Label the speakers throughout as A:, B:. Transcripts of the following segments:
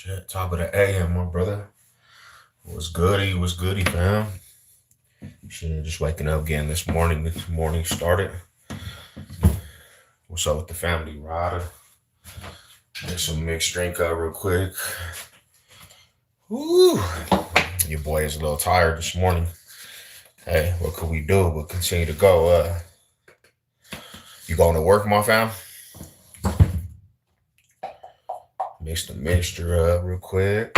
A: Shit, top of the AM, my brother. What's goody? What's goody, fam? Shit, just waking up again this morning. This morning started. What's up with the family, Ryder? Get some mixed drink up real quick. Woo! Your boy is a little tired this morning. Hey, what could we do? We'll continue to go. You going to work, my fam? Mix the mixture up real quick.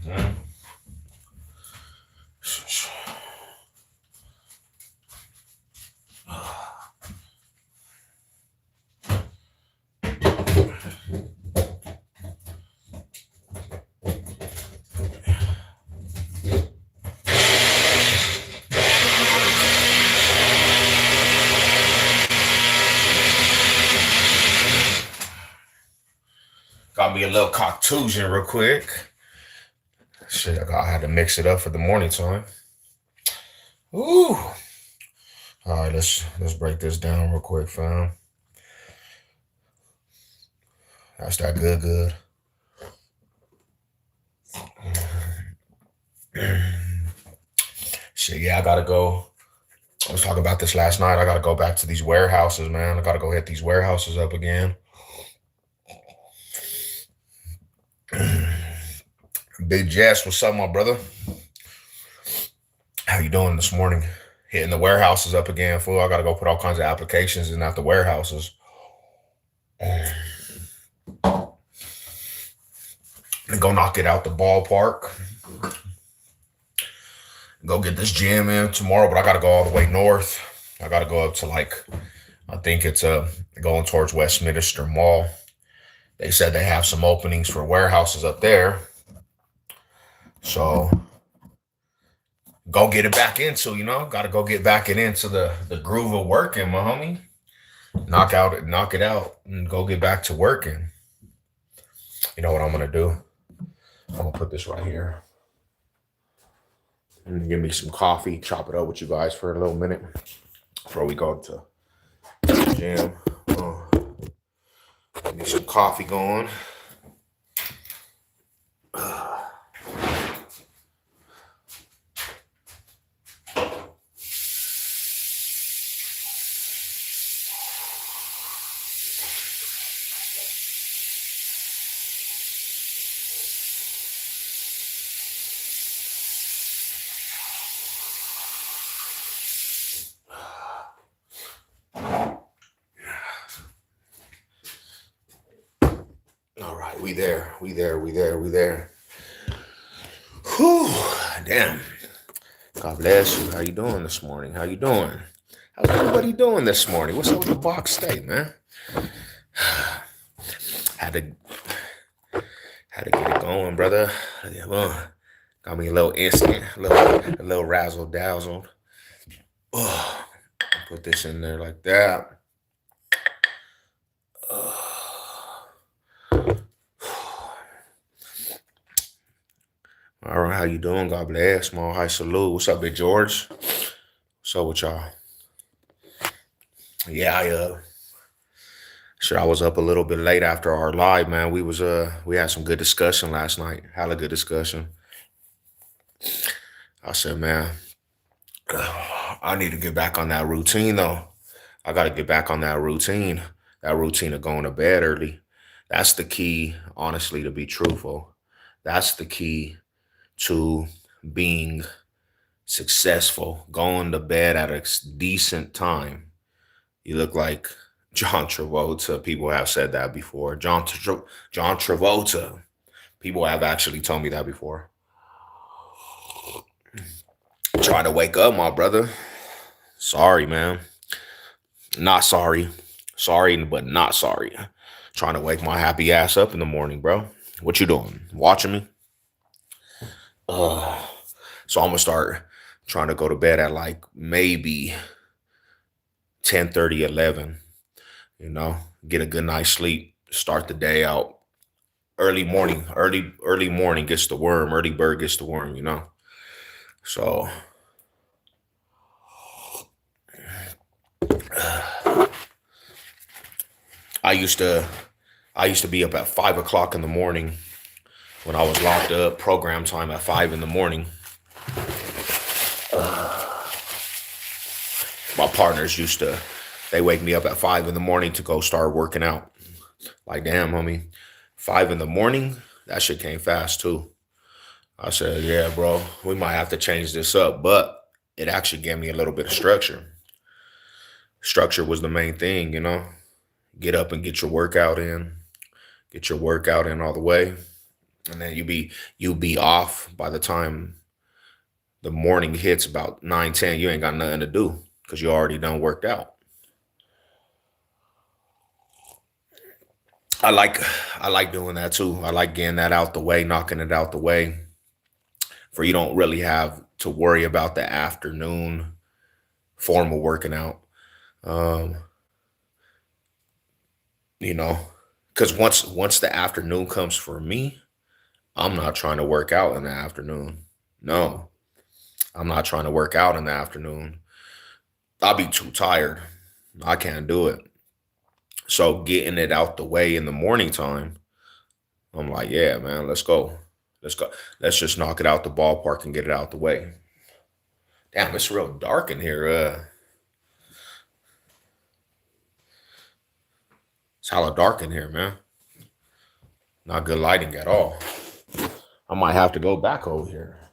A: Mhm. Got me a little contusion real quick. Shit, I had to mix it up for the morning time. Ooh. All right, let's break this down real quick, fam. That's that good. Shit, yeah, I gotta go. I was talking about this last night. I gotta go back to these warehouses, man. I gotta go hit these warehouses up again. Big Jess, what's up, my brother? How you doing this morning? Hitting the warehouses up again, fool. I gotta go put all kinds of applications in at the warehouses. And go knock it out the ballpark. Go get this gym in tomorrow, but I gotta go all the way north. I gotta go up to I think it's going towards Westminster Mall. They said they have some openings for warehouses up there. So go get it back into, gotta go get back into the groove of working, my homie. Knock it out, and go get back to working. You know what I'm gonna do? I'm gonna put this right here. And give me some coffee, chop it up with you guys for a little minute before we go to the gym. Get me some coffee going. All right, we there. Whew, damn. God bless you. How you doing this morning? How you doing? How's everybody doing this morning? What's up with the box state, man? had to get it going, brother. Yeah, well, got me a little instant, a little razzle dazzled. Oh, put this in there like that. All right, how you doing? God bless. Small high salute. What's up, Big George? What's up with y'all? Yeah, I was up a little bit late after our live, man. We had some good discussion last night. Hella good discussion. I said, man, I need to get back on that routine though. I got to get back on that routine. That routine of going to bed early. That's the key, honestly, to be truthful. That's the key to being successful. Going to bed at a decent time. You look like John Travolta. People have said that before. John Travolta. People have actually told me that before. Trying to wake up, my brother. Sorry, man. Not sorry. Sorry, but not sorry. Trying to wake my happy ass up in the morning, bro. What you doing? Watching me? So I'm gonna start trying to go to bed at like maybe 10:30, 11. Get a good night's sleep. Start the day out. Early morning. Early morning gets the worm. Early bird gets the worm. So I used to I used to be up at 5 o'clock in the morning when I was locked up. Program time at 5 in the morning. My partners used to they wake me up at 5 in the morning to go start working out. Like, damn, homie, 5 in the morning. That shit came fast too. I said, yeah, bro, we might have to change this up, but it actually gave me a little bit of structure. Structure was the main thing, you know. Get up and get your workout in. Get your workout in all the way, and then you be off by the time the morning hits about 9, 10. You ain't got nothing to do because you already done worked out. I like I like doing that too. I like getting that out the way, knocking it out the way, for you don't really have to worry about the afternoon formal working out. Um, you know, because once the afternoon comes for me, I'm not trying to work out in the afternoon. No, I'm not trying to work out in the afternoon. I'll be too tired. I can't do it. So getting it out the way in the morning time, I'm like, yeah, man, let's go. Let's go. Let's just knock it out the ballpark and get it out the way. Damn, it's real dark in here. It's hella dark in here, man. Not good lighting at all. I might have to go back over here.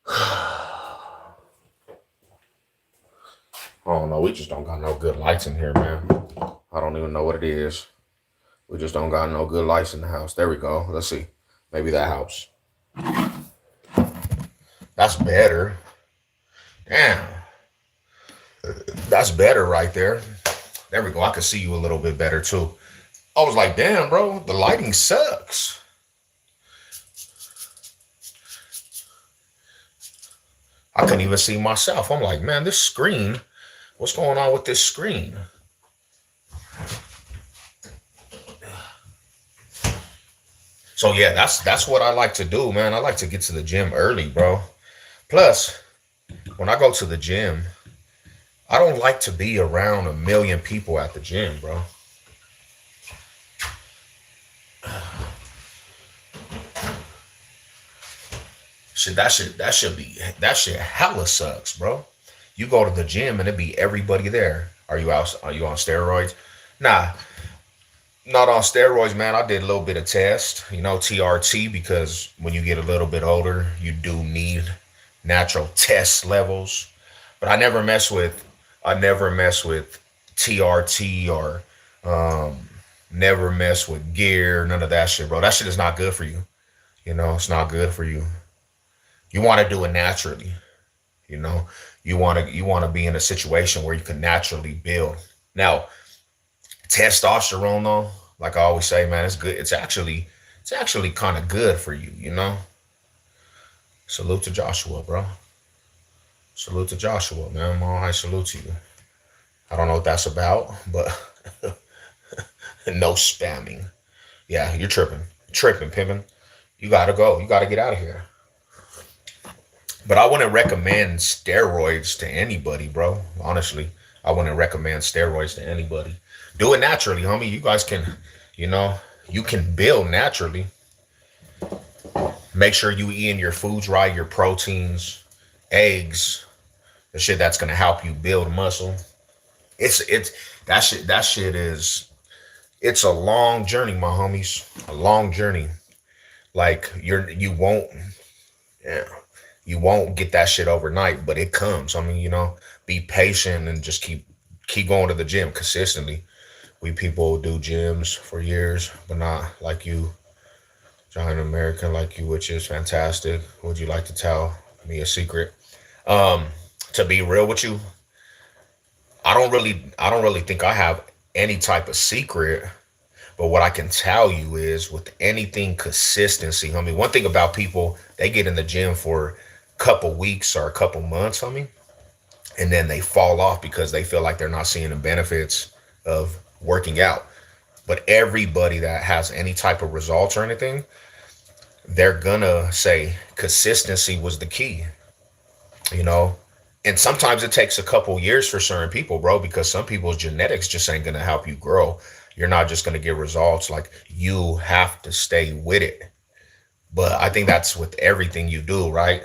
A: I don't know. We just don't got no good lights in here, man. I don't even know what it is. We just don't got no good lights in the house. There we go. Let's see. Maybe that helps. That's better. Damn. That's better right there. There we go. I can see you a little bit better too. I was like, damn, bro, the lighting sucks. I couldn't even see myself. I'm like, man, this screen, what's going on with this screen? So yeah, that's what I like to do, man. I like to get to the gym early, bro. Plus, when I go to the gym, I don't like to be around a million people at the gym, bro. That shit hella sucks, bro. You go to the gym and it be everybody there. Are you on steroids? Nah, not on steroids, man. I did a little bit of test, TRT, because when you get a little bit older, you do need natural test levels. But I never mess with TRT or um, never mess with gear, none of that shit, bro. That shit is not good for you. It's not good for you. You want to do it naturally. You know, you want to be in a situation where you can naturally build. Now, testosterone, though, like I always say, man, it's good. It's actually kind of good for you. Salute to Joshua, bro. Salute to Joshua, man. I salute to you. I don't know what that's about, but no spamming. Yeah, you're tripping, pimping. You gotta go. You gotta get out of here. But I wouldn't recommend steroids to anybody, bro. Honestly, I wouldn't recommend steroids to anybody. Do it naturally, homie. You guys can, you know, you can build naturally. Make sure you eating your foods right, your proteins, eggs, the shit that's gonna help you build muscle. It's that shit is it's a long journey, my homies. A long journey. Like yeah, you won't get that shit overnight, but it comes. I mean, be patient and just keep going to the gym consistently. We people do gyms for years, but not like you, giant American like you, which is fantastic. Would you like to tell me a secret? Um, to be real with you, I don't really think I have any type of secret. But what I can tell you is with anything consistency, I mean, one thing about people, they get in the gym for a couple weeks or a couple months, and then they fall off because they feel like they're not seeing the benefits of working out. But everybody that has any type of results or anything, they're gonna say consistency was the key, you know, And sometimes it takes a couple years for certain people, bro, because some people's genetics just ain't gonna help you grow. You're not just gonna get results. Like, you have to stay with it. But I think that's with everything you do, right?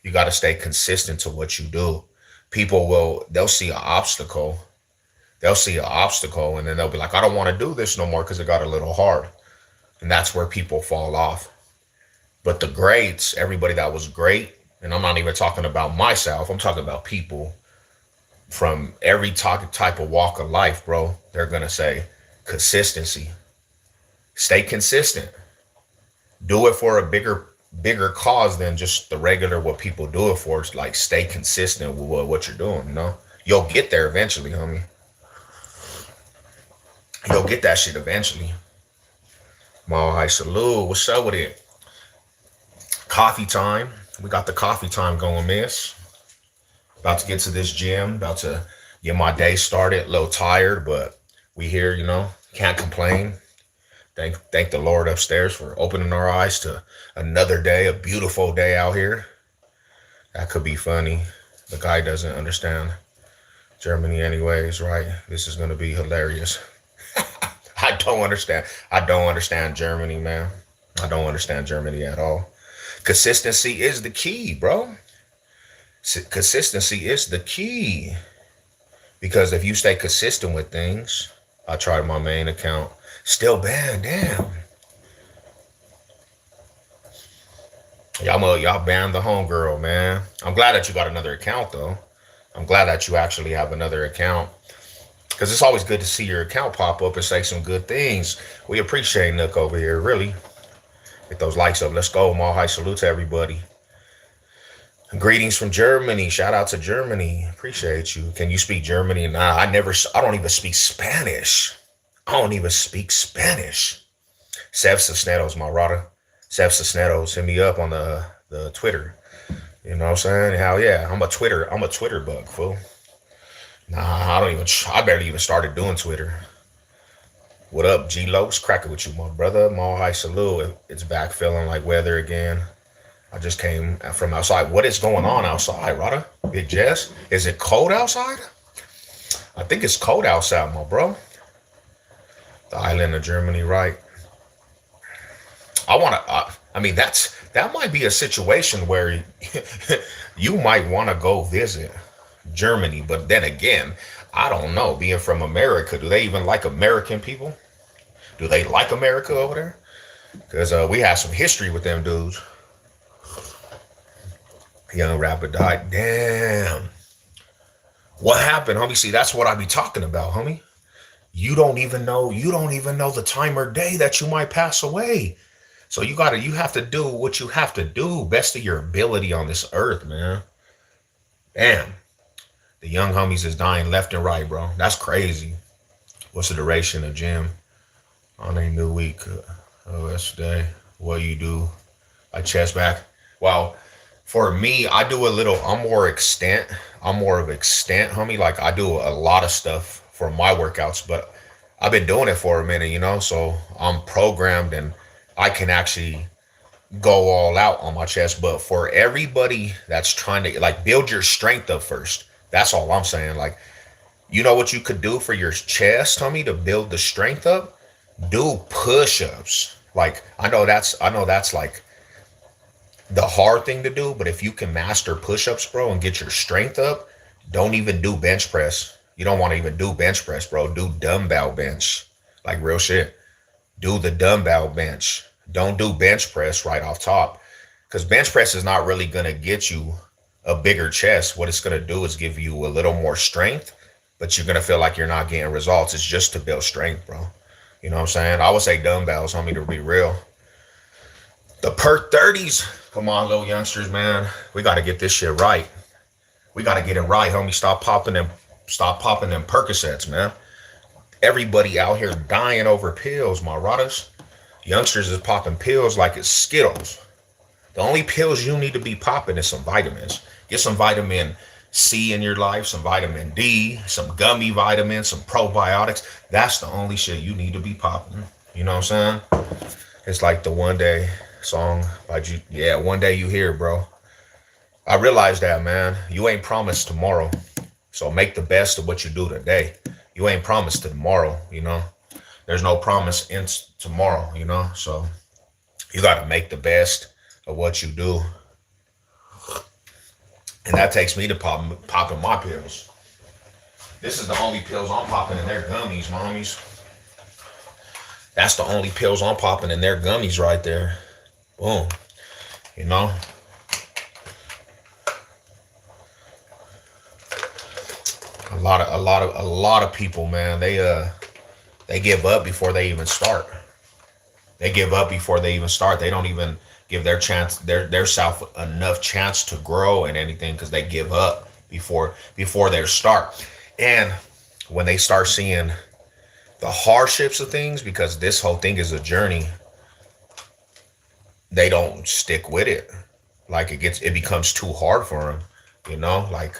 A: You got to stay consistent to what you do. People will, they'll see an obstacle. They'll see an obstacle and then they'll be like, I don't want to do this no more because it got a little hard. And that's where people fall off. But the greats, everybody that was great, and I'm not even talking about myself, I'm talking about people from every type of walk of life, bro. They're going to say consistency. Stay consistent. Do it for a bigger cause than just the regular what people do it for. It's like, stay consistent with what you're doing, you know? You'll get there eventually, homie. You'll get that shit eventually. Mahai salute. What's up with it? Coffee time. We got the coffee time going, miss. About to get to this gym. About to get my day started. A little tired, but we here, you know. Can't complain. Thank the Lord upstairs for opening our eyes to another day, a beautiful day out here. That could be funny. The guy doesn't understand Germany anyways, right? This is going to be hilarious. I don't understand. I don't understand Germany, man. I don't understand Germany at all. Consistency is the key, bro. Consistency is the key. Because if you stay consistent with things, I tried my main account. Still banned, damn. Y'all banned the homegirl, man. I'm glad that you got another account, though. I'm glad that you actually have another account. Because it's always good to see your account pop up and say some good things. We appreciate Nook over here, really. Get those likes up. Let's go. Mahai salute to everybody. Greetings from Germany. Shout out to Germany. Appreciate you. Can you speak Germany? Nah, I don't even speak Spanish. I don't even speak Spanish. SEV Cisneros, my rada. SEV Cisneros, hit me up on the Twitter. You know what I'm saying? Hell yeah. I'm a Twitter bug, fool. Nah, I barely even started doing Twitter. What up, G Lokes? Cracking with you, my brother. Mahai salute. It's back feeling like weather again. I just came from outside. What is going on outside, Rada? Big Jess? Is it cold outside? I think it's cold outside, my bro. The island of Germany, right? That might be a situation where you might want to go visit Germany, but then again, I don't know. Being from America, do they even like American people? Do they like America over there? Because we have some history with them dudes. Young rapper died. Damn. What happened, homie? See, that's what I be talking about, homie. You don't even know the time or day that you might pass away. So you have to do what you have to do, best of your ability on this earth, man. Damn. The young homies is dying left and right, bro. That's crazy. What's the duration of gym? On a new week. Oh, that's today. What you do? I chest back. Well, for me, I do a little, I'm more of extent, homie. Like, I do a lot of stuff for my workouts, but I've been doing it for a minute, you know, so I'm programmed and I can actually go all out on my chest. But for everybody that's trying to, like, build your strength up first, that's all I'm saying. Like, you know what you could do for your chest, homie, to build the strength up? Do push-ups. Like, I know that's like the hard thing to do, but if you can master push-ups, bro, and get your strength up, don't even do bench press. You don't want to even do bench press, bro. Do dumbbell bench. Like, real shit. Do the dumbbell bench. Don't do bench press right off top. Because bench press is not really going to get you a bigger chest. What it's going to do is give you a little more strength, but you're going to feel like you're not getting results. It's just to build strength, bro. You know what I'm saying? I would say dumbbells, homie, to be real. The per 30s. Come on, little youngsters, man. We got to get this shit right. We got to get it right, homie. Stop popping them Percocets, man. Everybody out here dying over pills, my radas. Youngsters is popping pills like it's Skittles. The only pills you need to be popping is some vitamins. Get some vitamin C in your life, some vitamin D, some gummy vitamins, some probiotics. That's the only shit you need to be popping. You know what I'm saying? It's like the One Day song by One Day You Hear, bro. I realize that, man. You ain't promised tomorrow. So make the best of what you do today. You ain't promised tomorrow, you know. There's no promise in tomorrow, you know. So you got to make the best of what you do. And that takes me to popping my pills. This is the only pills I'm popping in their gummies, my homies. That's the only pills I'm popping in their gummies right there. Boom. You know? A lot of people, man, they give up before they even start. They give up before they even start. They don't even give their self enough chance to grow and anything because they give up before they start. And when they start seeing the hardships of things, because this whole thing is a journey, they don't stick with it. Like it becomes too hard for them, you know. Like,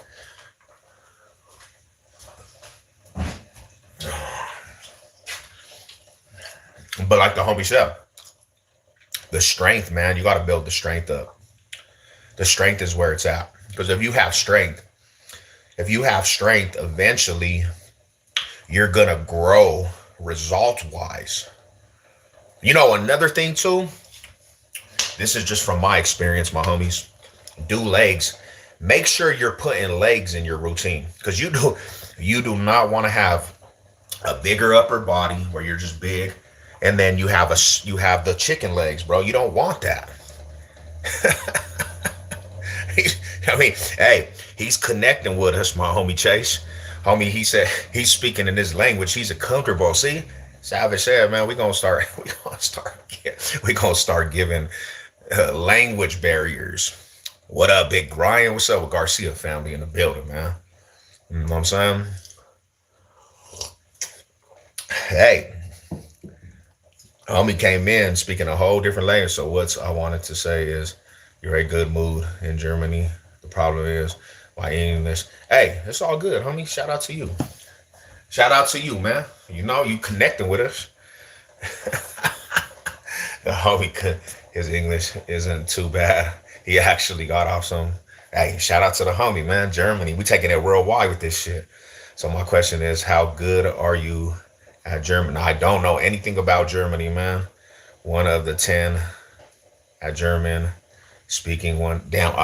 A: but like the homie said, the strength, man, you got to build the strength up. The strength is where it's at. Because if you have strength, eventually you're gonna grow result wise. You know, another thing too, this is just from my experience, my homies. Do legs. Make sure you're putting legs in your routine. Because you do not want to have a bigger upper body where you're just big and then you have the chicken legs, bro. You don't want that. I mean, hey, he's connecting with us, my homie Chase. Homie, he said he's speaking in his language. He's a comfortable. See, Savage said, man, we gonna start giving language barriers. What up, Big Brian? What's up with Garcia family in the building, man? You know what I'm saying? Hey, homie came in speaking a whole different language. So what I wanted to say is, you're a good mood in Germany. The problem is my English. Hey, it's all good, homie. Shout out to you. Shout out to you, man. You know, you connecting with us. The homie his English isn't too bad. He actually got off some. Hey, shout out to the homie, man. Germany. We taking it worldwide with this shit. So my question is, how good are you at Germany? I don't know anything about Germany, man. One of the 10 at German speaking one. Damn,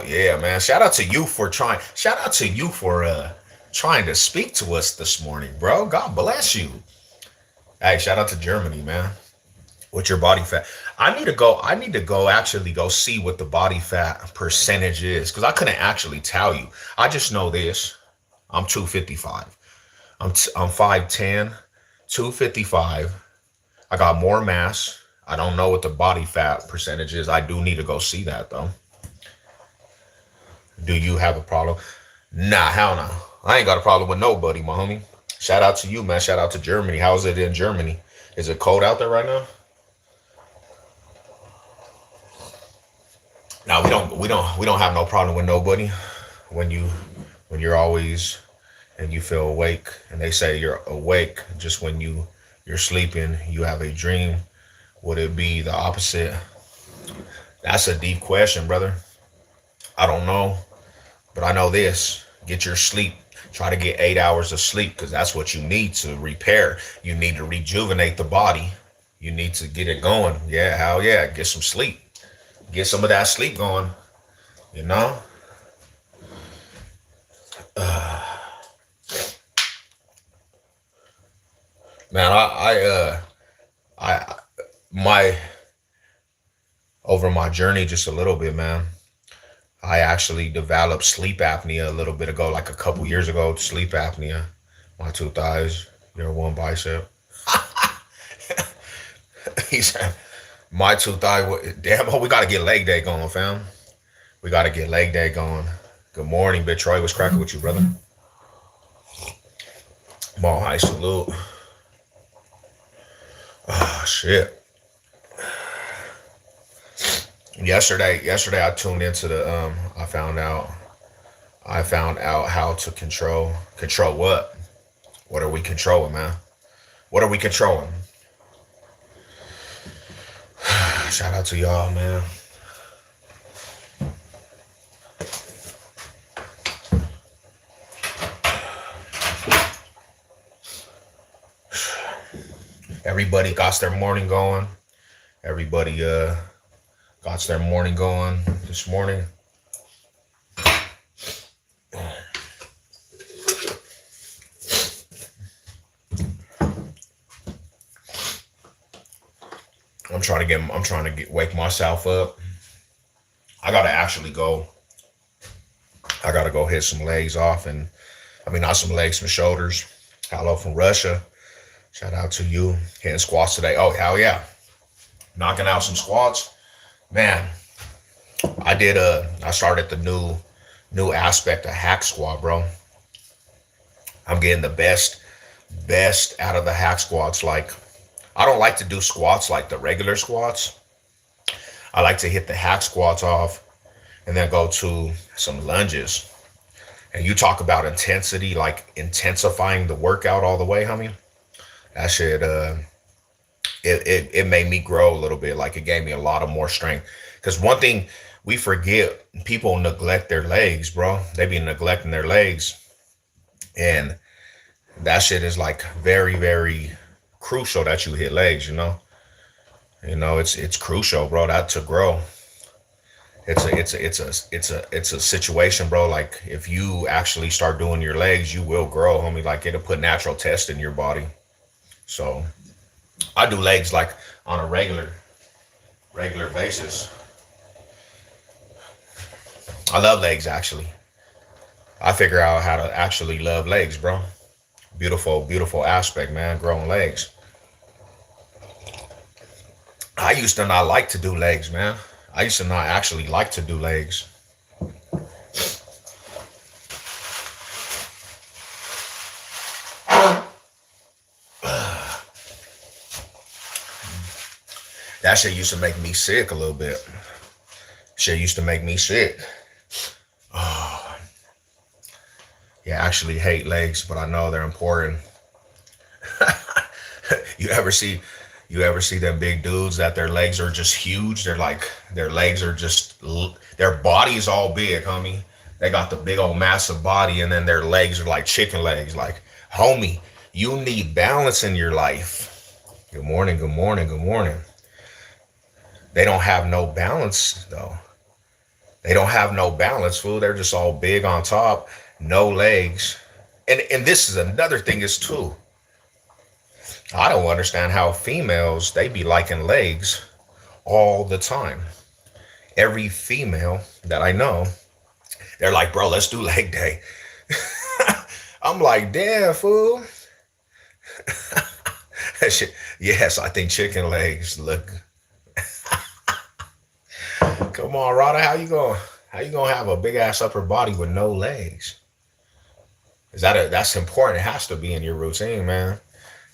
A: yeah, man. Shout out to you for trying. Shout out to you for trying to speak to us this morning, bro. God bless you. Hey, shout out to Germany, man. What's your body fat? I need to go actually go see what the body fat percentage is because I couldn't actually tell you. I just know this. I'm 255. I'm 5'10", 255. I got more mass. I don't know what the body fat percentage is. I do need to go see that though. Do you have a problem? Nah, hell no. I ain't got a problem with nobody, my homie. Shout out to you, man. Shout out to Germany. How's it in Germany? Is it cold out there right now? No, we don't have no problem with nobody. When you're always and you feel awake, and they say you're awake just when you're sleeping, you have a dream. Would it be the opposite? That's a deep question, brother. I don't know, but I know this. Get your sleep. Try to get 8 hours of sleep because that's what you need to repair. You need to rejuvenate the body. You need to get it going. Yeah, hell yeah. Get some sleep. Get some of that sleep going. You know? Man, I my over my journey just a little bit, man. I actually developed sleep apnea a little bit ago, like a couple years ago. Sleep apnea. My two thighs, your one bicep. He said, my two thighs. Damn, oh, we got to get leg day going, fam. We got to get leg day going. Good morning, Big Troy. What's cracking with you, brother? Ball high salute. Oh, shit. Yesterday I tuned into the I found out how to control what? What are we controlling, man? What are we controlling? Shout out to y'all, man. everybody got their morning going. Everybody got their morning going this morning. I'm trying to wake myself up. I gotta actually go. I gotta go hit some legs off, and I mean not some legs, some shoulders. Hello from Russia. Shout out to you. Hitting squats today. Oh hell yeah. Knocking out some squats. Man, I started the new aspect of hack squat, bro. I'm getting the best out of the hack squats. Like I don't like to do squats like the regular squats. I like to hit the hack squats off and then go to some lunges. And you talk about intensity, like intensifying the workout all the way, homie. That shit, it made me grow a little bit. Like it gave me a lot of more strength. Because one thing we forget, people neglect their legs, bro. They be neglecting their legs, and that shit is like very, very crucial that you hit legs. It's crucial, bro. That to grow. It's a situation, bro. Like if you actually start doing your legs, you will grow, homie. Like it'll put natural test in your body. So I do legs like on a regular basis. I love legs actually. I figure out how to actually love legs, bro. Beautiful, beautiful aspect, man. Growing legs. I used to not like to do legs, man. I used to not actually like to do legs. That shit used to make me sick a little bit. Shit used to make me sick. Oh, yeah, I actually hate legs, but I know they're important. you ever see you ever see them big dudes that their legs are just huge? They're like their legs are just their body's all big, homie. They got the big old massive body, and then their legs are like chicken legs. Like, homie, you need balance in your life. Good morning, good morning, good morning. They don't have no balance though. They don't have no balance, fool. They're just all big on top, no legs. And this is another thing is too. I don't understand how females they be liking legs all the time. Every female that I know, they're like, bro, let's do leg day. I'm like, damn, fool. Yes, I think chicken legs look. Come on, Rada, how you gonna have a big ass upper body with no legs? That's important. It has to be in your routine, man.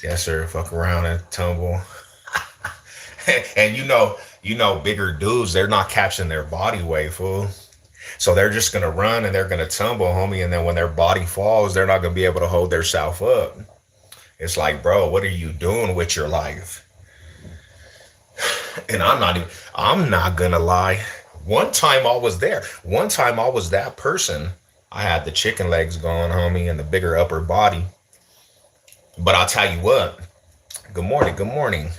A: Yes, sir. Fuck around and tumble. And bigger dudes, they're not catching their body weight, fool. So they're just gonna run and they're gonna tumble, homie. And then when their body falls, they're not gonna be able to hold their self up. It's like, bro, what are you doing with your life? And I'm not gonna lie. One time I was there. One time I was that person. I had the chicken legs going, homie, and the bigger upper body. But I'll tell you what. Good morning, good morning.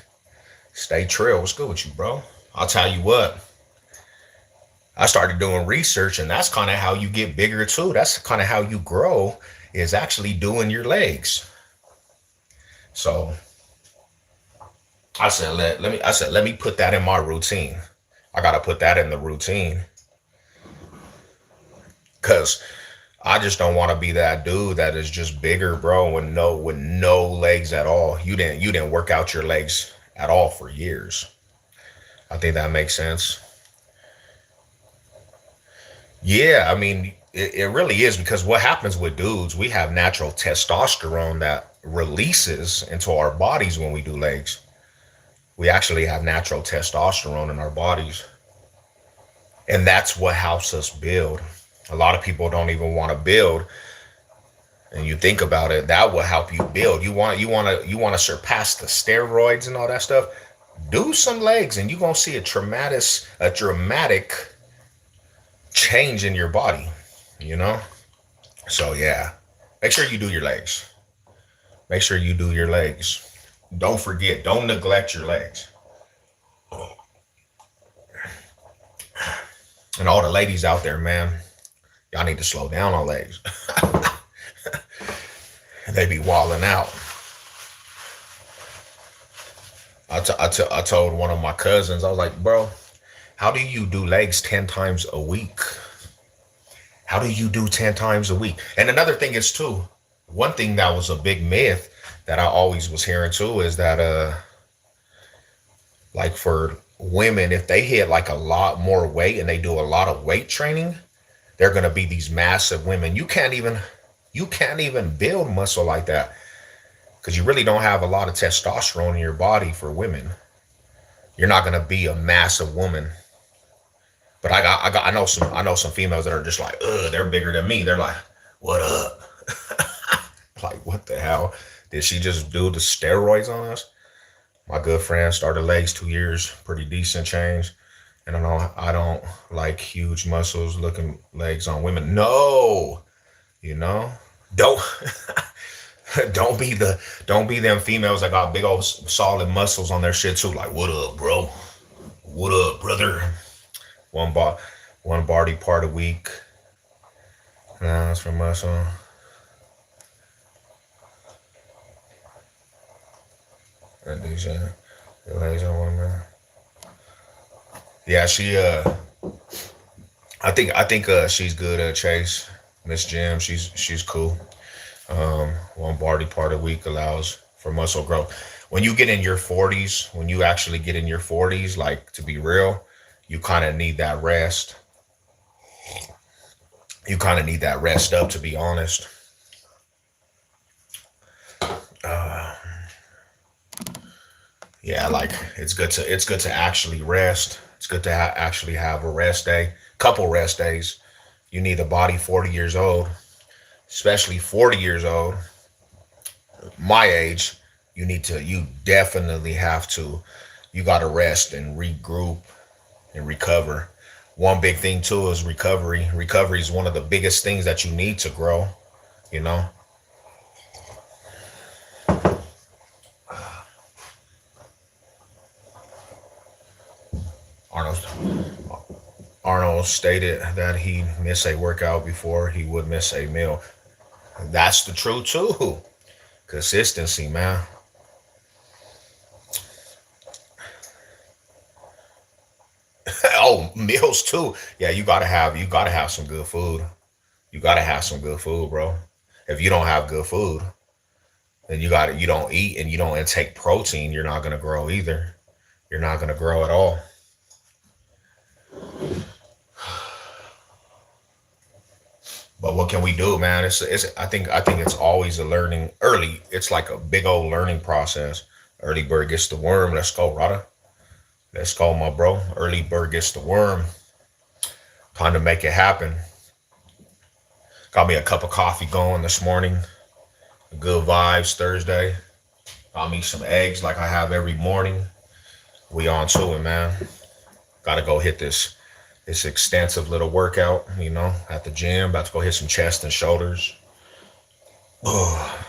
A: Stay trill. What's good with you, bro? I'll tell you what. I started doing research, and that's kind of how you get bigger too. That's kind of how you grow, is actually doing your legs. So let me put that in my routine. I gotta put that in the routine. Cause I just don't want to be that dude that is just bigger, bro, with no legs at all. You didn't work out your legs at all for years. I think that makes sense. Yeah, I mean, it really is because what happens with dudes, we have natural testosterone that releases into our bodies when we do legs. We actually have natural testosterone in our bodies. And that's what helps us build. A lot of people don't even want to build. And you think about it, that will help you build. You want to surpass the steroids and all that stuff. Do some legs and you're gonna see a dramatic change in your body, you know? So yeah. Make sure you do your legs. Make sure you do your legs. Don't forget, don't neglect your legs. And all the ladies out there, man, y'all need to slow down on legs. They be walling out. I told one of my cousins, I was like, bro, how do you do legs 10 times a week? How do you do 10 times a week? And another thing is, too, one thing that was a big myth that I always was hearing, too, is that, like for women, if they hit like a lot more weight and they do a lot of weight training, they're going to be these massive women. You can't even build muscle like that because you really don't have a lot of testosterone in your body for women. You're not going to be a massive woman. But I know some females that are just like, ugh, they're bigger than me. They're like, what up? Like, what the hell? Did she just do the steroids on us? My good friend started legs 2 years, pretty decent change. And I don't like huge muscles looking legs on women. No, you know, don't don't be them females that got big old solid muscles on their shit too. Like, what up, bro? What up, brother? One bar, one body part a week. Nah, that's for muscle. That decent. The legs on women. Yeah, I think she's good at Chase. Miss Jim, she's cool. One body part a week allows for muscle growth. When you get in your 40s, when you actually get in your 40s, like to be real, you kind of need that rest. You kind of need that rest up, to be honest. Uh, yeah, like it's good to actually rest. It's good to actually have a rest day, couple rest days. You need a body 40 years old, especially 40 years old, my age. You definitely have to, you got to rest and regroup and recover. One big thing too is recovery. Recovery is one of the biggest things that you need to grow, you know. Arnold Arnold stated that he missed a workout before he would miss a meal. That's the truth too. Consistency, man. Oh, meals too. Yeah, you gotta have some good food. You gotta have some good food, bro. If you don't have good food, then you don't eat and you don't intake protein, you're not gonna grow either. You're not gonna grow at all. But what can we do, man? It's I think it's always a learning early. It's like a big old learning process. Early bird gets the worm. Let's go, Rada. Let's go, my bro. Early bird gets the worm. Time to make it happen. Got me a cup of coffee going this morning. Good vibes Thursday. Got me some eggs like I have every morning. We on to it, man. Gotta go hit this extensive little workout, at the gym. About to go hit some chest and shoulders. Oh,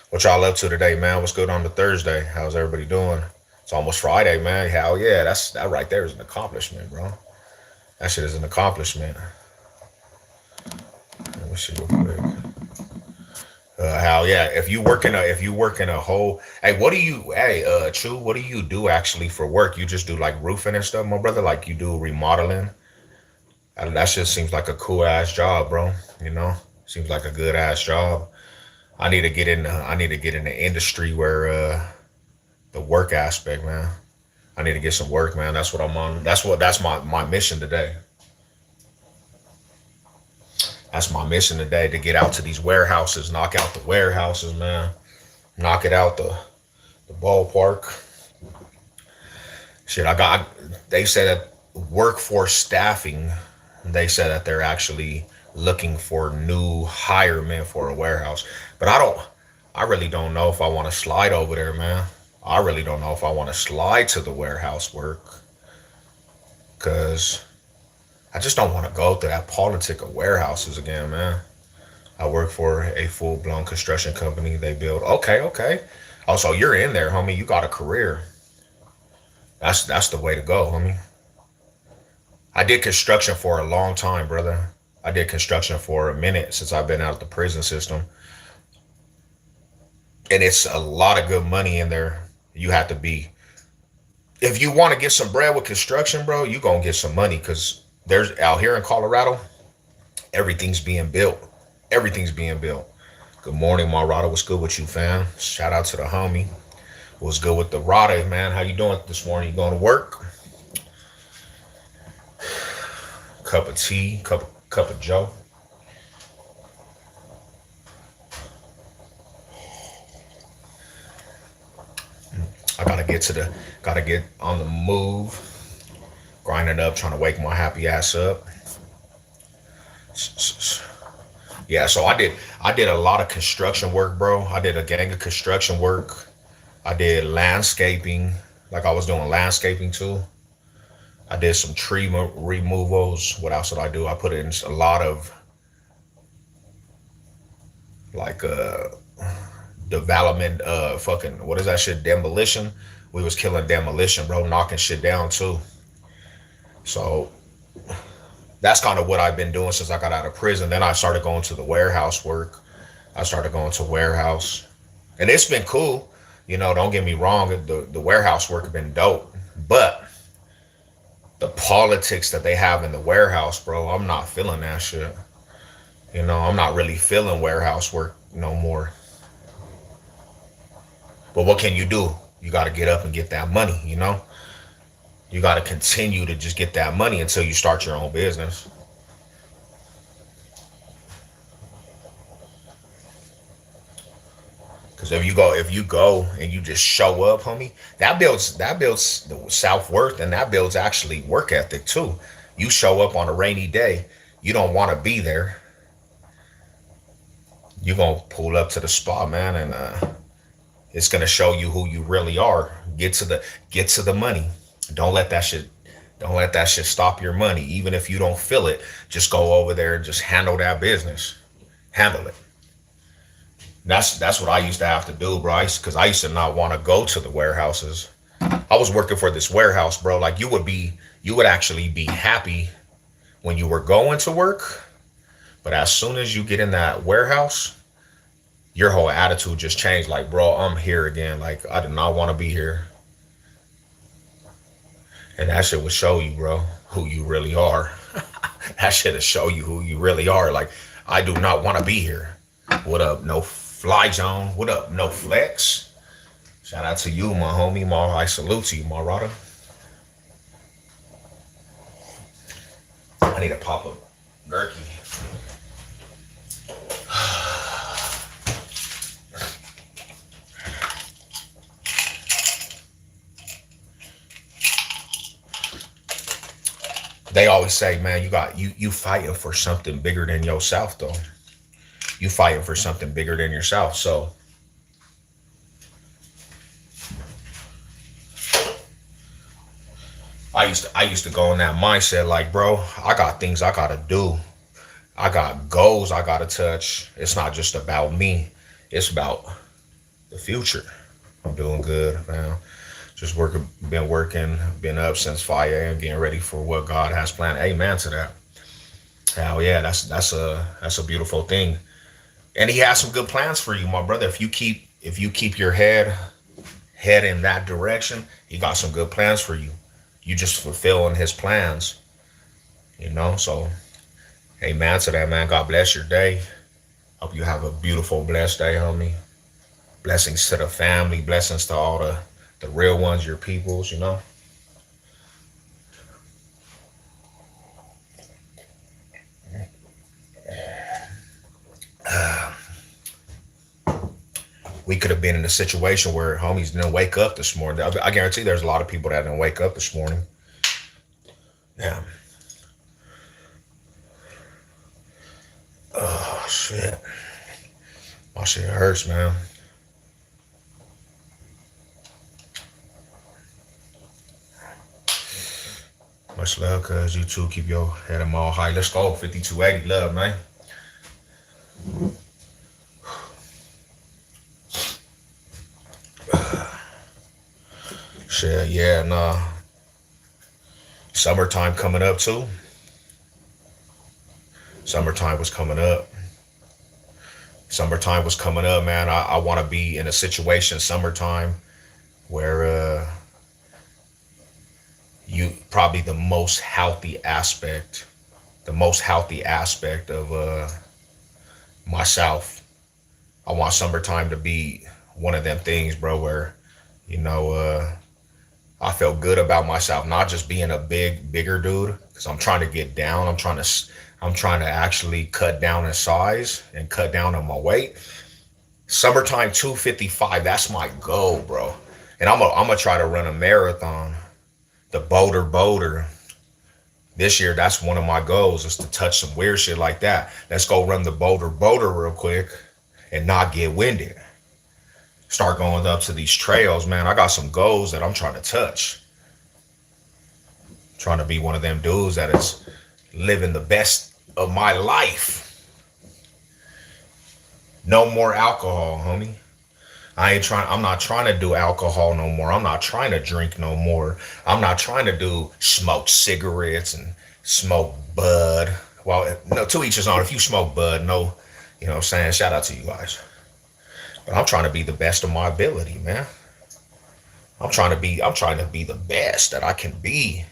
A: what y'all up to today, man? What's good on the Thursday? How's everybody doing? It's almost Friday, man. Hell yeah, that right there is an accomplishment, bro. That shit is an accomplishment. Let me see real quick. Hell yeah! If you work in a whole, hey, True, what do you do actually for work? You just do like roofing and stuff, my brother. Like you do remodeling. That just seems like a cool ass job, bro. You know, seems like a good ass job. I need to get in the industry where the work aspect, man. I need to get some work, man. That's what I'm on. That's my mission today. That's my mission today, to get out to these warehouses, knock out the warehouses, man. Knock it out the ballpark. Shit, I got. They said that workforce staffing. They said that they're actually looking for new hiremen for a warehouse, but I don't. I really don't know if I want to slide over there, man. I really don't know if I want to slide to the warehouse work, because I just don't want to go through that politic of warehouses again, man. I work for a full blown construction company. They build. Okay, okay. Oh, so you're in there, homie. You got a career. That's the way to go, homie. I did construction for a long time, brother. I did construction for a minute since I've been out of the prison system. And it's a lot of good money in there. You have to be, if you want to get some bread with construction, bro, you gonna get some money because there's out here in Colorado, everything's being built. Everything's being built. Good morning, Marado. What's good with you, fam? Shout out to the homie. What's good with the Rada, man? How you doing this morning? You going to work? Cup of tea, cup of Joe. I gotta get on the move, grinding up, trying to wake my happy ass up. Yeah, so I did a lot of construction work, bro. I did a gang of construction work. I did landscaping, like I was doing landscaping too. I did some tree removals. What else did I do? I put in a lot of like development, fucking what is that shit? Demolition. We was killing demolition, bro, knocking shit down too. So that's kind of what I've been doing since I got out of prison. Then I started going to the warehouse work. I started going to warehouse, and it's been cool. You know, don't get me wrong. The warehouse work has been dope, but the politics that they have in the warehouse, bro, I'm not feeling that shit. You know, I'm not really feeling warehouse work no more. But what can you do? You got to get up and get that money, you know? You got to continue to just get that money until you start your own business. Because if you go and you just show up, homie, that builds the self worth, and that builds actually work ethic too. You show up on a rainy day, you don't want to be there. You're gonna pull up to the spot, man, and it's gonna show you who you really are. Get to the money. Don't let that shit don't let that shit stop your money. Even if you don't feel it, just go over there and just handle that business. Handle it. That's what I used to have to do, bro. Because I used to not want to go to the warehouses. I was working for this warehouse, bro. Like you would actually be happy when you were going to work, but as soon as you get in that warehouse, your whole attitude just changed. Like, bro, I'm here again. Like, I do not want to be here. And that shit will show you, bro, who you really are. That shit will show you who you really are. Like, I do not want to be here. What up, no fly zone? What up, no flex? Shout out to you, my homie. I salute to you, Marada. I need to pop a gherky. They always say, man, you fighting for something bigger than yourself, though. You fighting for something bigger than yourself. So I used to go in that mindset, like, bro, I got things I gotta do. I got goals I gotta touch. It's not just about me. It's about the future. I'm doing good, man. Just working, been up since 5 a.m. getting ready for what God has planned. Amen to that. Hell yeah, that's a beautiful thing. And He has some good plans for you, my brother. If you keep your head in that direction, He got some good plans for you. You just fulfilling His plans, you know. So, amen to that, man. God bless your day. Hope you have a beautiful, blessed day, homie. Blessings to the family. Blessings to all the real ones, your peoples, you know. We could have been in a situation where homies didn't wake up this morning. I guarantee there's a lot of people that didn't wake up this morning. Yeah. Oh, shit. My shit hurts, man. Much love, cuz you too. Keep your head and all high. Let's go. 5280. Love, man. Yeah, nah. Summertime coming up too. Summertime was coming up. Summertime was coming up, man. I want to be in a situation summertime where you probably the most healthy aspect of myself. I want summertime to be one of them things, bro, where you know I felt good about myself, not just being a bigger dude, because I'm trying to get down. I'm trying to actually cut down in size and cut down on my weight. Summertime 255, that's my goal, bro. And I'm gonna try to run a marathon, the Boulder. This year, that's one of my goals is to touch some weird shit like that. Let's go run the Boulder real quick and not get winded. Start going up to these trails, man. I got some goals that I'm trying to touch. Trying to be one of them dudes that is living the best of my life. No more alcohol, homie. I'm not trying to do alcohol no more. I'm not trying to drink no more. I'm not trying to do smoke cigarettes and smoke bud. Well, no, to each his own. If you smoke bud, no, you know what I'm saying? Shout out to you guys. But I'm trying to be the best of my ability, man. I'm trying to be the best that I can be.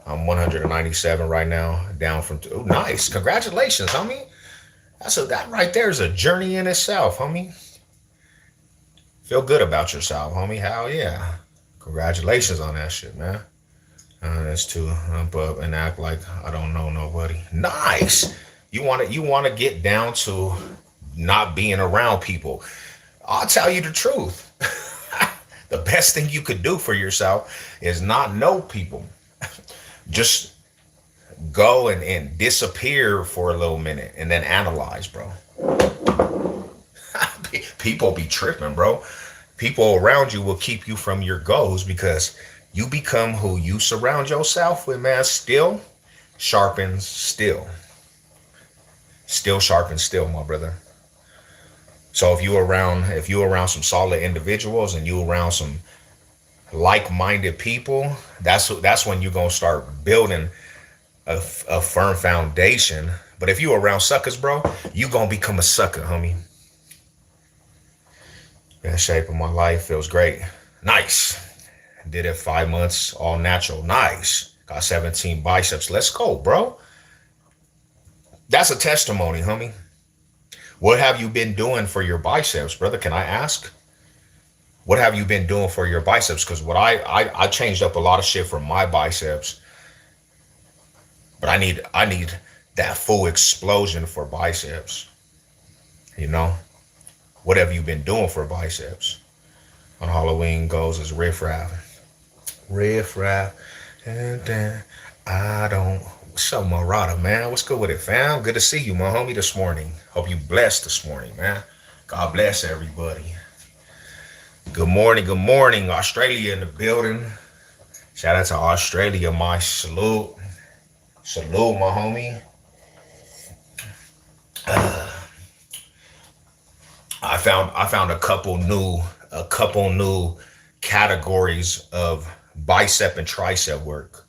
A: I'm 197 right now, down from two. Ooh, nice. Congratulations, homie. That right there is a journey in itself, homie. Feel good about yourself, homie. Hell yeah. Congratulations on that shit, man. That's to hump up and act like I don't know nobody. Nice. You want to get down to not being around people. I'll tell you the truth. The best thing you could do for yourself is not know people. Just go and disappear for a little minute and then analyze, bro. People be tripping, bro. People around you will keep you from your goals because you become who you surround yourself with, man. Still sharpens still. Still sharpens still, my brother. So if you around some solid individuals and you around some like-minded people, that's when you're gonna start building a firm foundation. But if you around suckers, bro, you gonna become a sucker, homie. In the shape of my life, feels great. Nice. Did it 5 months, all natural. Nice. Got 17 biceps. Let's go, bro. That's a testimony, homie. What have you been doing for your biceps, brother? Can I ask? What have you been doing for your biceps? Because what I changed up a lot of shit for my biceps, but I need that full explosion for biceps. You know, what have you been doing for biceps? On Halloween goes as riff raff, and then I don't. What's up, Marada, man? What's good with it, fam? Good to see you, my homie, this morning. Hope you blessed this morning, man. God bless everybody. Good morning, Australia in the building. Shout out to Australia, my salute. Salute, my homie. I found a couple new categories of bicep and tricep work.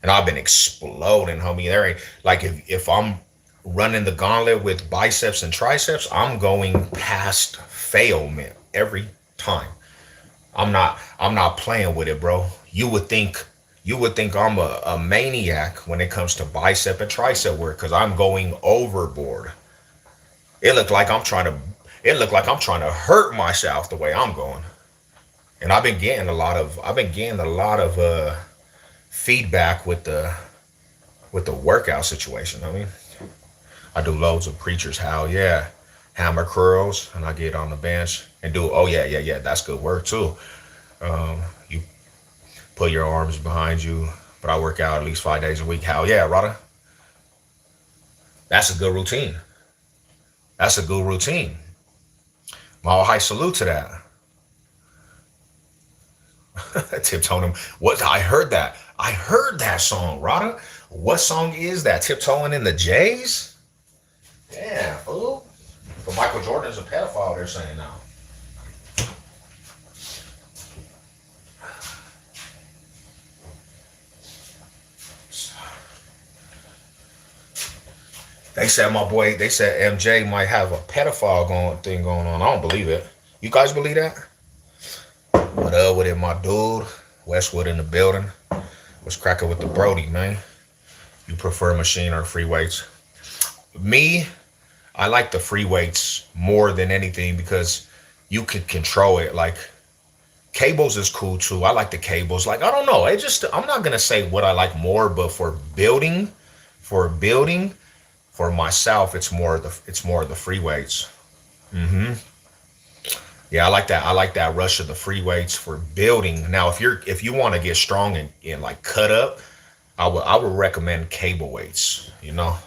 A: And I've been exploding, homie. There ain't like if I'm running the gauntlet with biceps and triceps, I'm going past failment every time. I'm not playing with it, bro. You would think I'm a maniac when it comes to bicep and tricep work because I'm going overboard. It looked like I'm trying to hurt myself the way I'm going. And I've been getting a lot of feedback with the workout situation. I mean, I do loads of preachers, hell yeah, hammer curls, and I get on the bench and do. Oh yeah. That's good work too. You put your arms behind you, but I work out at least 5 days a week. Hell yeah, Rada. That's a good routine. That's a good routine. My high salute to that. Tiptoeing him. What I heard that. I heard that song, Rada. What song is that? Tiptoeing in the J's? Damn, fool. But Michael Jordan is a pedophile, they're saying now. They said MJ might have a pedophile going on. I don't believe it. You guys believe that? What up with it, my dude? Westwood in the building. What's cracking with the Brody, man? You prefer machine or free weights? Me, I like the free weights more than anything because you can control it. Like cables is cool too. I like the cables. Like I don't know. I'm not gonna say what I like more, but for building, for myself, it's more of the free weights. Hmm. Yeah, I like that. I like that rush of the free weights for building. Now, if you want to get strong and like cut up, I would recommend cable weights. You know,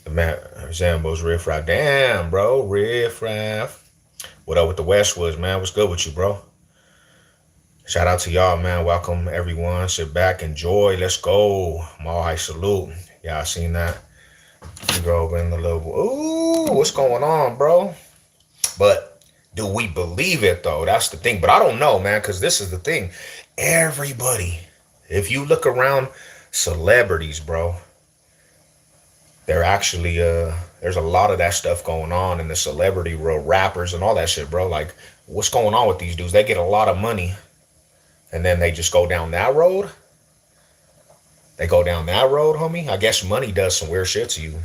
A: the man Zambo's riff raff. Damn, bro, riff raff. What up with the Westwoods, man? What's good with you, bro? Shout out to y'all, man. Welcome everyone. Sit back, enjoy. Let's go. Mall High salute. Yeah, I seen that. You go in the little. Ooh, what's going on, bro? But do we believe it though? That's the thing. But I don't know, man, because this is the thing. Everybody, if you look around, celebrities, bro, they're actually there's a lot of that stuff going on in the celebrity world, rappers and all that shit, bro. Like, what's going on with these dudes? They get a lot of money, and then they just go down that road. They go down that road, homie. I guess money does some weird shit to you.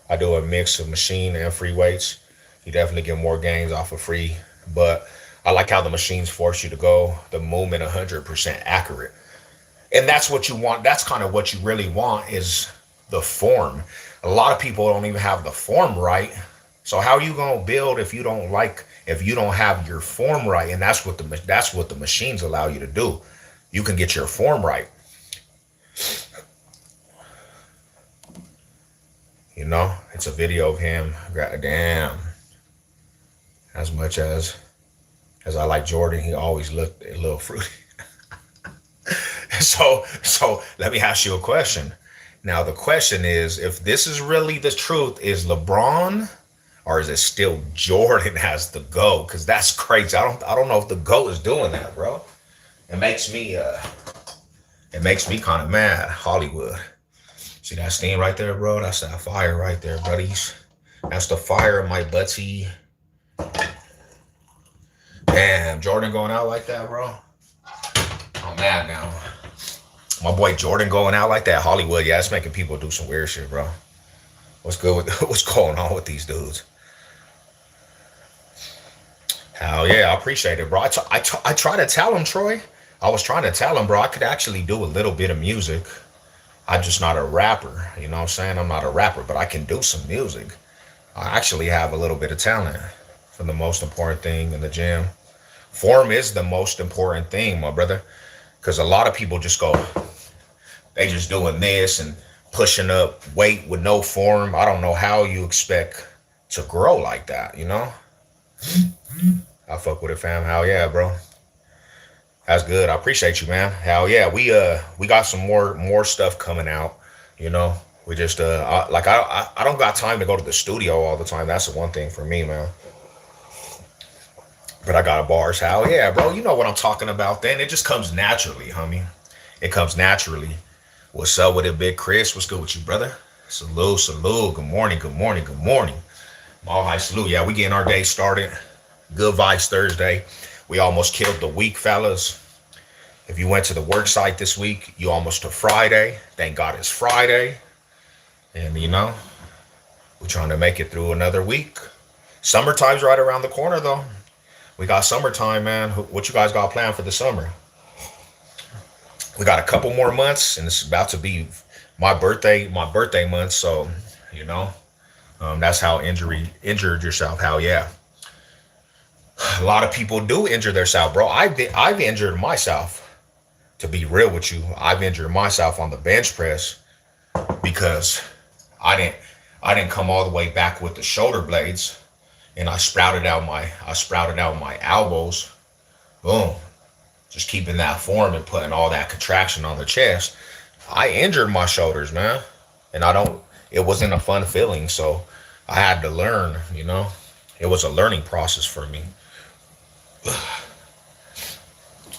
A: I do a mix of machine and free weights. You definitely get more gains off of free, but I like how the machines force you to go the movement 100% accurate, and that's what you want. That's kind of what you really want is the form. A lot of people don't even have the form right. So how are you gonna build if you don't have your form right? And that's what the machines allow you to do. You can get your form right. You know, it's a video of him. Damn. As much as I like Jordan, he always looked a little fruity. So let me ask you a question. Now the question is, if this is really the truth, is LeBron or is it still Jordan as the GOAT? Because that's crazy. I don't know if the GOAT is doing that, bro. It makes me kind of mad. Hollywood. See that steam right there, bro? That's that fire right there, buddies. That's the fire in my butty. Damn, Jordan going out like that, bro. I'm mad now. My boy Jordan going out like that. Hollywood, yeah, it's making people do some weird shit, bro. What's good with what's going on with these dudes? Hell yeah, I appreciate it, bro. I try to tell him, Troy. I was trying to tell him, bro, I could actually do a little bit of music. I'm just not a rapper. You know what I'm saying? I'm not a rapper, but I can do some music. I actually have a little bit of talent for the most important thing in the gym. Form is the most important thing, my brother. Because a lot of people just go, they just doing this and pushing up weight with no form. I don't know how you expect to grow like that, you know? I fuck with it, fam. Hell yeah, bro. That's good. I appreciate you, man. Hell yeah. We got some more stuff coming out, you know. We just I don't got time to go to the studio all the time. That's the one thing for me, man. But I got a bars. Hell yeah, bro. You know what I'm talking about then. It just comes naturally, homie. It comes naturally. What's up with it, Big Chris? What's good with you, brother? Salute, salute. Good morning, good morning, good morning. All high salute. Yeah, we getting our day started. Good vibes Thursday. We almost killed the week, fellas. If you went to the work site this week, you almost to Friday. Thank God it's Friday. And you know, we're trying to make it through another week. Summertime's right around the corner though. We got summertime, man. What you guys got planned for the summer? We got a couple more months, and it's about to be my birthday month. So, you know, that's how injured yourself. How yeah, a lot of people do injure themselves, bro. I've injured myself. To be real with you, I've injured myself on the bench press because I didn't come all the way back with the shoulder blades, and I sprouted out my elbows. Boom. Just keeping that form and putting all that contraction on the chest. I injured my shoulders, man. And it wasn't a fun feeling. So I had to learn, you know. It was a learning process for me.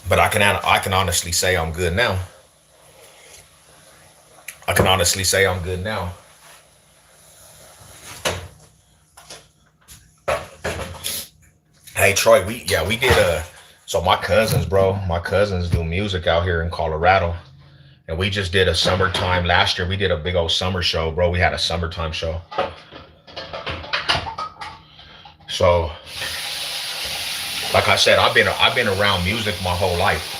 A: But I can honestly say I'm good now. I can honestly say I'm good now. Hey Troy, we did so my cousins do music out here in Colorado. And we just did a summertime last year. We did a big old summer show, bro. We had a summertime show. So, like I said, I've been around music my whole life.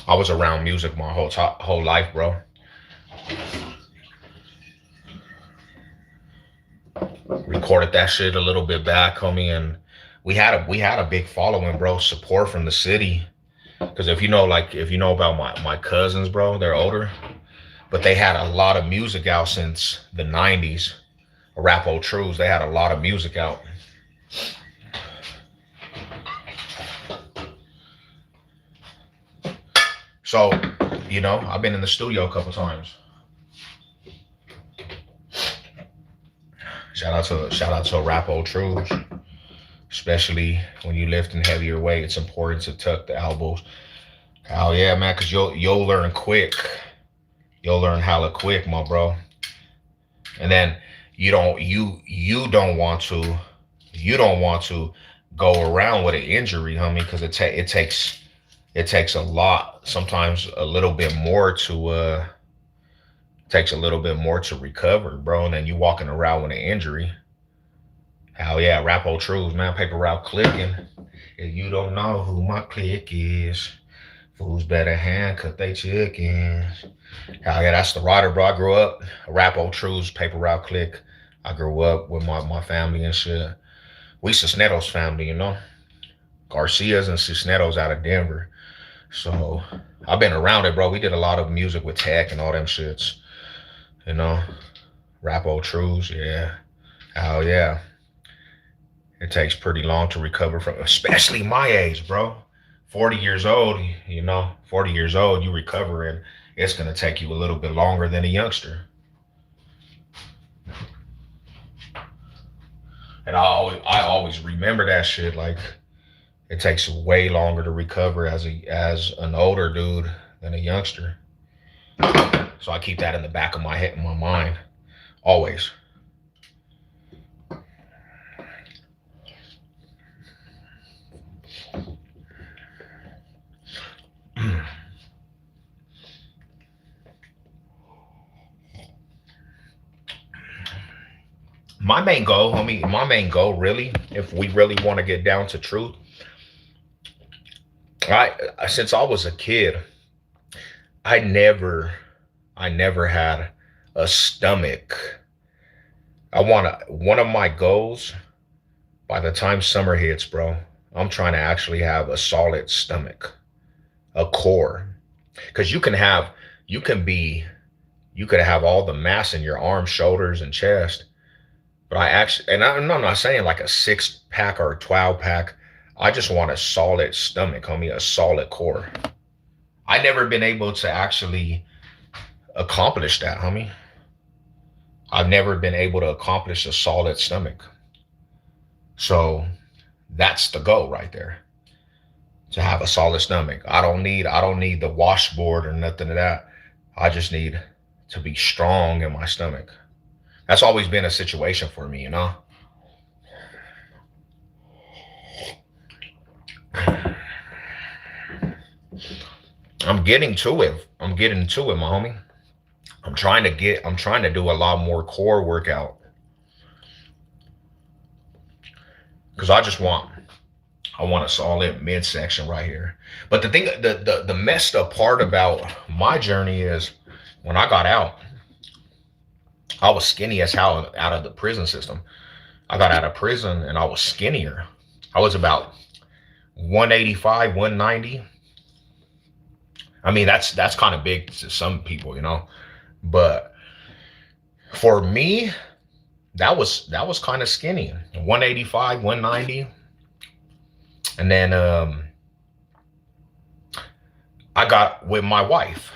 A: I was around music my whole life, bro. Recorded that shit a little bit back, homie, and we had a big following, bro. Support from the city. Because if you know about my cousins, bro, they're older, but they had a lot of music out since the '90s. Rap old truths, they had a lot of music out. So, I've been in the studio a couple times. Shout out to Rap old truths, especially when you lifting heavier weight. It's important to tuck the elbows. Oh yeah, man, cause you'll learn quick. You'll learn hella quick, my bro. And then you don't want to go around with an injury, homie, because it takes a lot, sometimes a little bit more to takes a little bit more to recover, bro. And then you walking around with an injury. Hell yeah, rap old truths, man. Paper route clicking. If you don't know who my clique is, fools better hand cut they chickens. Hell yeah, that's the rider, bro. I grew up rap old truths, paper route click. I grew up with my family and shit. We Cisneros family. Garcias and Cisneros out of Denver. So I've been around it, bro. We did a lot of music with Tech and all them shits. You know, rap old truths, yeah. Hell yeah. It takes pretty long to recover from, especially my age, bro. 40 years old, 40 years old, you recover, and it's gonna take you a little bit longer than a youngster. And I always remember that shit. Like, it takes way longer to recover as an older dude than a youngster. So I keep that in the back of my head, in my mind, always. My main goal, homie, my main goal, really, if we really want to get down to truth, I since I was a kid, I never, I never had a stomach. One of my goals by the time summer hits, bro, I'm trying to actually have a solid stomach, a core, because you can be, you could have all the mass in your arms, shoulders, and chest. But I'm not saying like a 6 pack or a 12 pack. I just want a solid stomach, homie, a solid core. I never been able to actually accomplish that, homie. I've never been able to accomplish a solid stomach. So that's the goal right there. To have a solid stomach. I don't need the washboard or nothing of that. I just need to be strong in my stomach. That's always been a situation for me. I'm getting to it. I'm getting to it, my homie. I'm trying to do a lot more core workout because I want a solid midsection right here. But the thing, the messed up part about my journey is when I got out, I was skinny as hell out of the prison system. I got out of prison and I was skinnier. I was about 185, 190. I mean, that's kind of big to some people. But for me, that was kind of skinny. 185, 190. And then I got with my wife.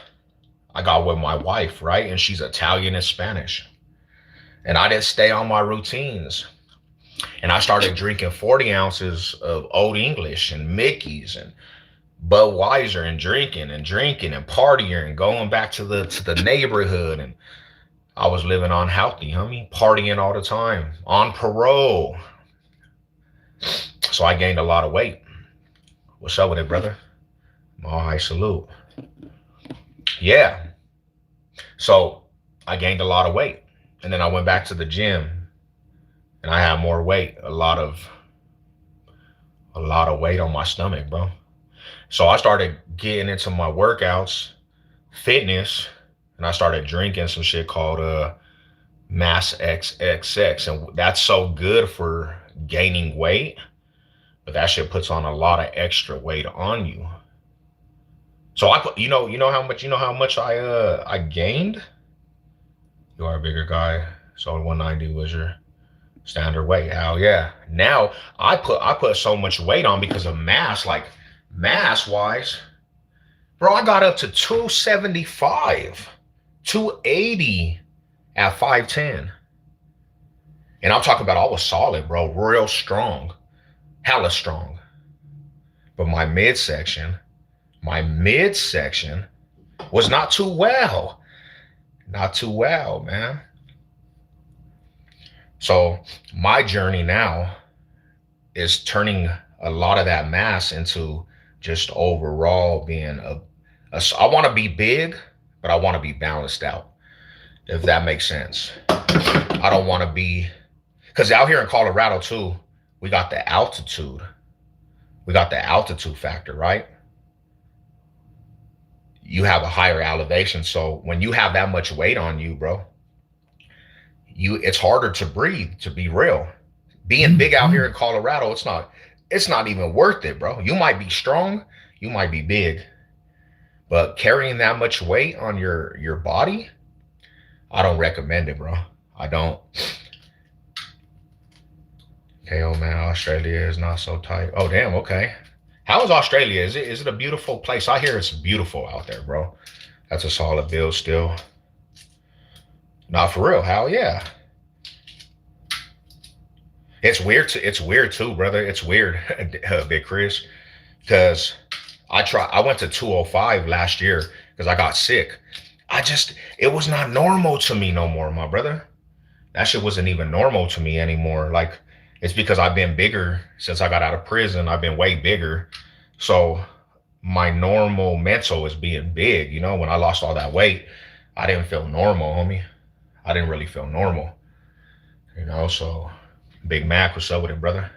A: I got with my wife, right? And she's Italian and Spanish. And I didn't stay on my routines. And I started drinking 40 ounces of Old English and Mickey's and Budweiser and drinking and partying and going back to the neighborhood. And I was living unhealthy, homie, partying all the time, on parole. So I gained a lot of weight. What's up with it, brother? Oh, I salute. Yeah. So I gained a lot of weight. And then I went back to the gym and I had more weight. A lot of weight on my stomach, bro. So I started getting into my workouts, fitness, and I started drinking some shit called Mass XXX. And that's so good for gaining weight, but that shit puts on a lot of extra weight on you. So I put, you know how much I gained. You are a bigger guy, so 190 was your standard weight. Hell yeah! Now I put so much weight on because of mass, like mass wise, bro. I got up to 275, 280 at 5'10", and I'm talking about I was solid, bro, real strong, hella strong. But my midsection was not too well. Not too well, man. So my journey now is turning a lot of that mass into just overall being I want to be big, but I want to be balanced out, if that makes sense. I don't want to be, because out here in Colorado too, we got the altitude. We got the altitude factor, right? You have a higher elevation. So when you have that much weight on you, bro, it's harder to breathe, to be real. Being big out here in Colorado, it's not even worth it, bro. You might be strong, you might be big, but carrying that much weight on your body, I don't recommend it, bro. I don't. Okay, oh man, Australia is not so tight. Oh damn, okay. How is Australia? Is it a beautiful place? I hear it's beautiful out there, bro. That's a solid build still. Not for real. Hell yeah. It's weird too, brother. It's weird, Big Chris, because I went to 205 last year because I got sick. It was not normal to me no more, my brother. That shit wasn't even normal to me anymore. Like, it's because I've been bigger since I got out of prison. I've been way bigger. So my normal mental is being big. When I lost all that weight, I didn't feel normal, homie. I didn't really feel normal. So Big Mac, what's up with it, brother?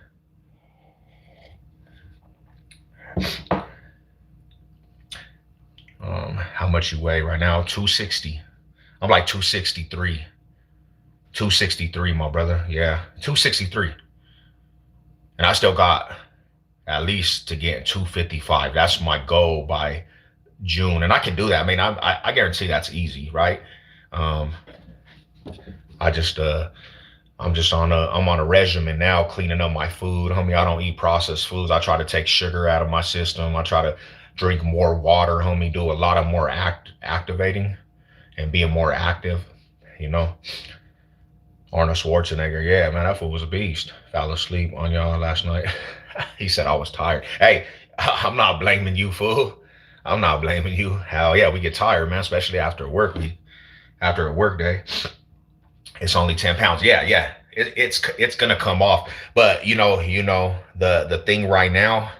A: How much you weigh right now? 260. I'm like 263. 263, my brother. Yeah, 263. And I still got at least to get 255. That's my goal by June, and I can do that. I mean, I guarantee that's easy, right? Um, I just I'm on a regimen now, cleaning up my food, homie. I don't eat processed foods. I try to take sugar out of my system. I try to drink more water, homie. Do a lot of more activating and being more active. You know, Arnold Schwarzenegger, yeah, man, that fool was a beast. Fell asleep on y'all last night. He said I was tired. Hey, I'm not blaming you, fool. I'm not blaming you. Hell yeah, we get tired, man, especially after work. After a work day. It's only 10 pounds. Yeah, yeah. It's gonna come off. But the thing right now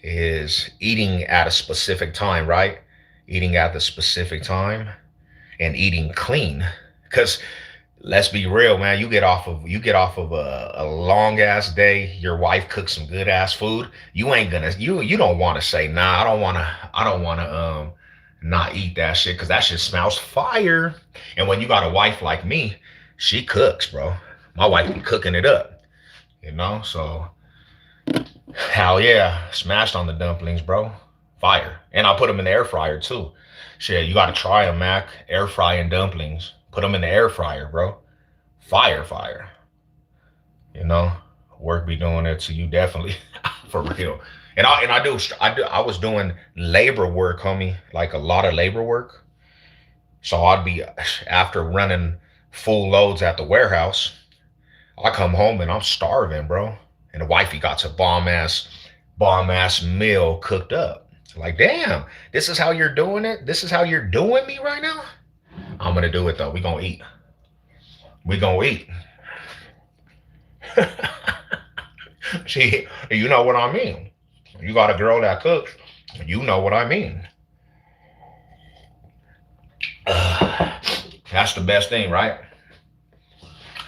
A: is eating at a specific time, right? Eating at the specific time and eating clean. Because let's be real, man. You get off of a long ass day. Your wife cooks some good ass food. You don't want to say, nah, I don't wanna not eat that shit because that shit smells fire. And when you got a wife like me, she cooks, bro. My wife be cooking it up, so hell yeah, smashed on the dumplings, bro. Fire. And I put them in the air fryer too. Shit, you gotta try them, Mac. Air frying dumplings. Put them in the air fryer, bro. Fire, fire. You know, work be doing it to you definitely, for real. I was doing labor work, homie, like a lot of labor work. So I'd be after running full loads at the warehouse. I come home and I'm starving, bro. And the wifey got some bomb ass meal cooked up. Like, damn, this is how you're doing it? This is how you're doing me right now? I'm gonna do it though. We gonna eat. We gonna eat. See, you know what I mean. You got a girl that cooks. You know what I mean. That's the best thing, right?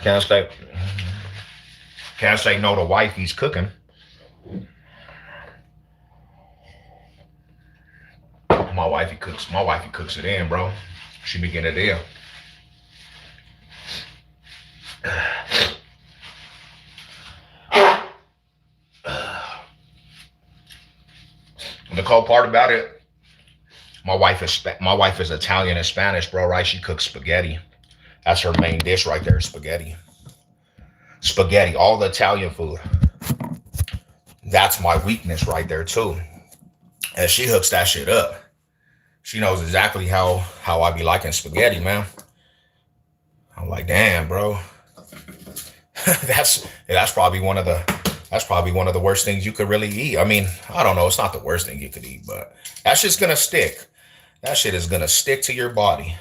A: Can't say can't say no to wife. He's cooking. My wifey cooks. My wifey cooks it in, bro. She be getting it in. The cold part about it, my wife is Italian and Spanish, bro. Right? She cooks spaghetti. That's her main dish right there. Spaghetti. Spaghetti. All the Italian food. That's my weakness right there too. And she hooks that shit up. She knows exactly how I be liking spaghetti, man. I'm like, damn, bro. that's probably one of the worst things you could really eat. I mean, I don't know. It's not the worst thing you could eat, but that shit's gonna stick. That shit is gonna stick to your body.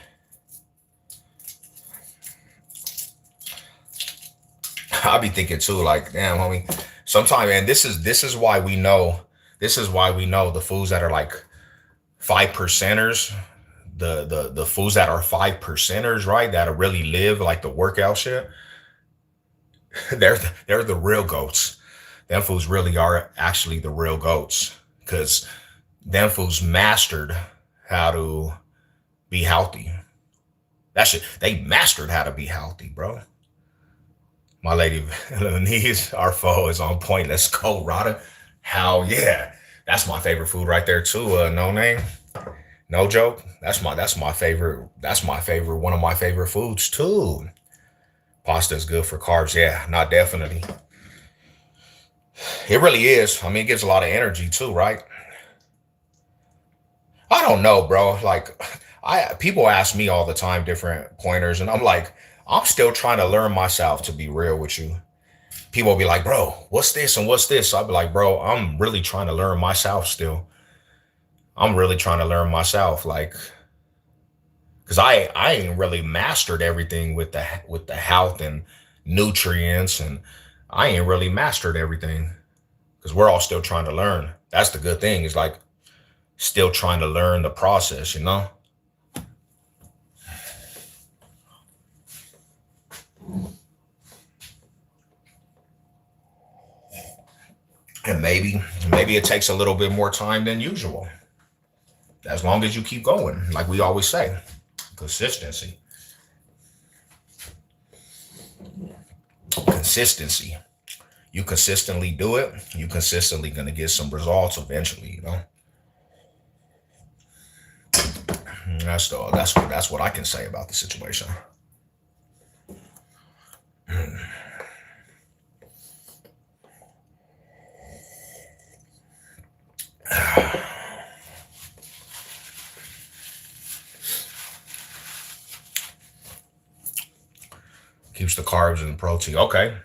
A: I be thinking too, like, damn, homie. Sometimes, man, this is why we know. This is why we know the foods that are like 5%ers, the foods that are 5%ers, right? That really live like the workout shit. They're the real goats. Them fools really are actually the real goats because them fools mastered how to be healthy. That shit, they mastered how to be healthy, bro. My lady Lenise, our foe is on point. Let's go, Rada. Hell yeah. That's my favorite food right there too. No name. No joke. That's my favorite. That's my favorite. One of my favorite foods too. Pasta is good for carbs. Yeah, not definitely. It really is. I mean, it gives a lot of energy too, right? I don't know, bro. Like, I people ask me all the time different pointers, and I'm like, I'm still trying to learn myself. To be real with you, people will be like, bro, what's this and what's this? I'll be like, bro, I'm really trying to learn myself still. I'm really trying to learn myself, like, because I ain't really mastered everything with the health and nutrients, and I ain't really mastered everything because we're all still trying to learn. That's the good thing is like still trying to learn the process, you know. And maybe it takes a little bit more time than usual. As long as you keep going, like we always say, consistency, consistency. You consistently do it, you consistently gonna get some results eventually, you know. That's what I can say about the situation. Keeps the carbs and the protein. Okay.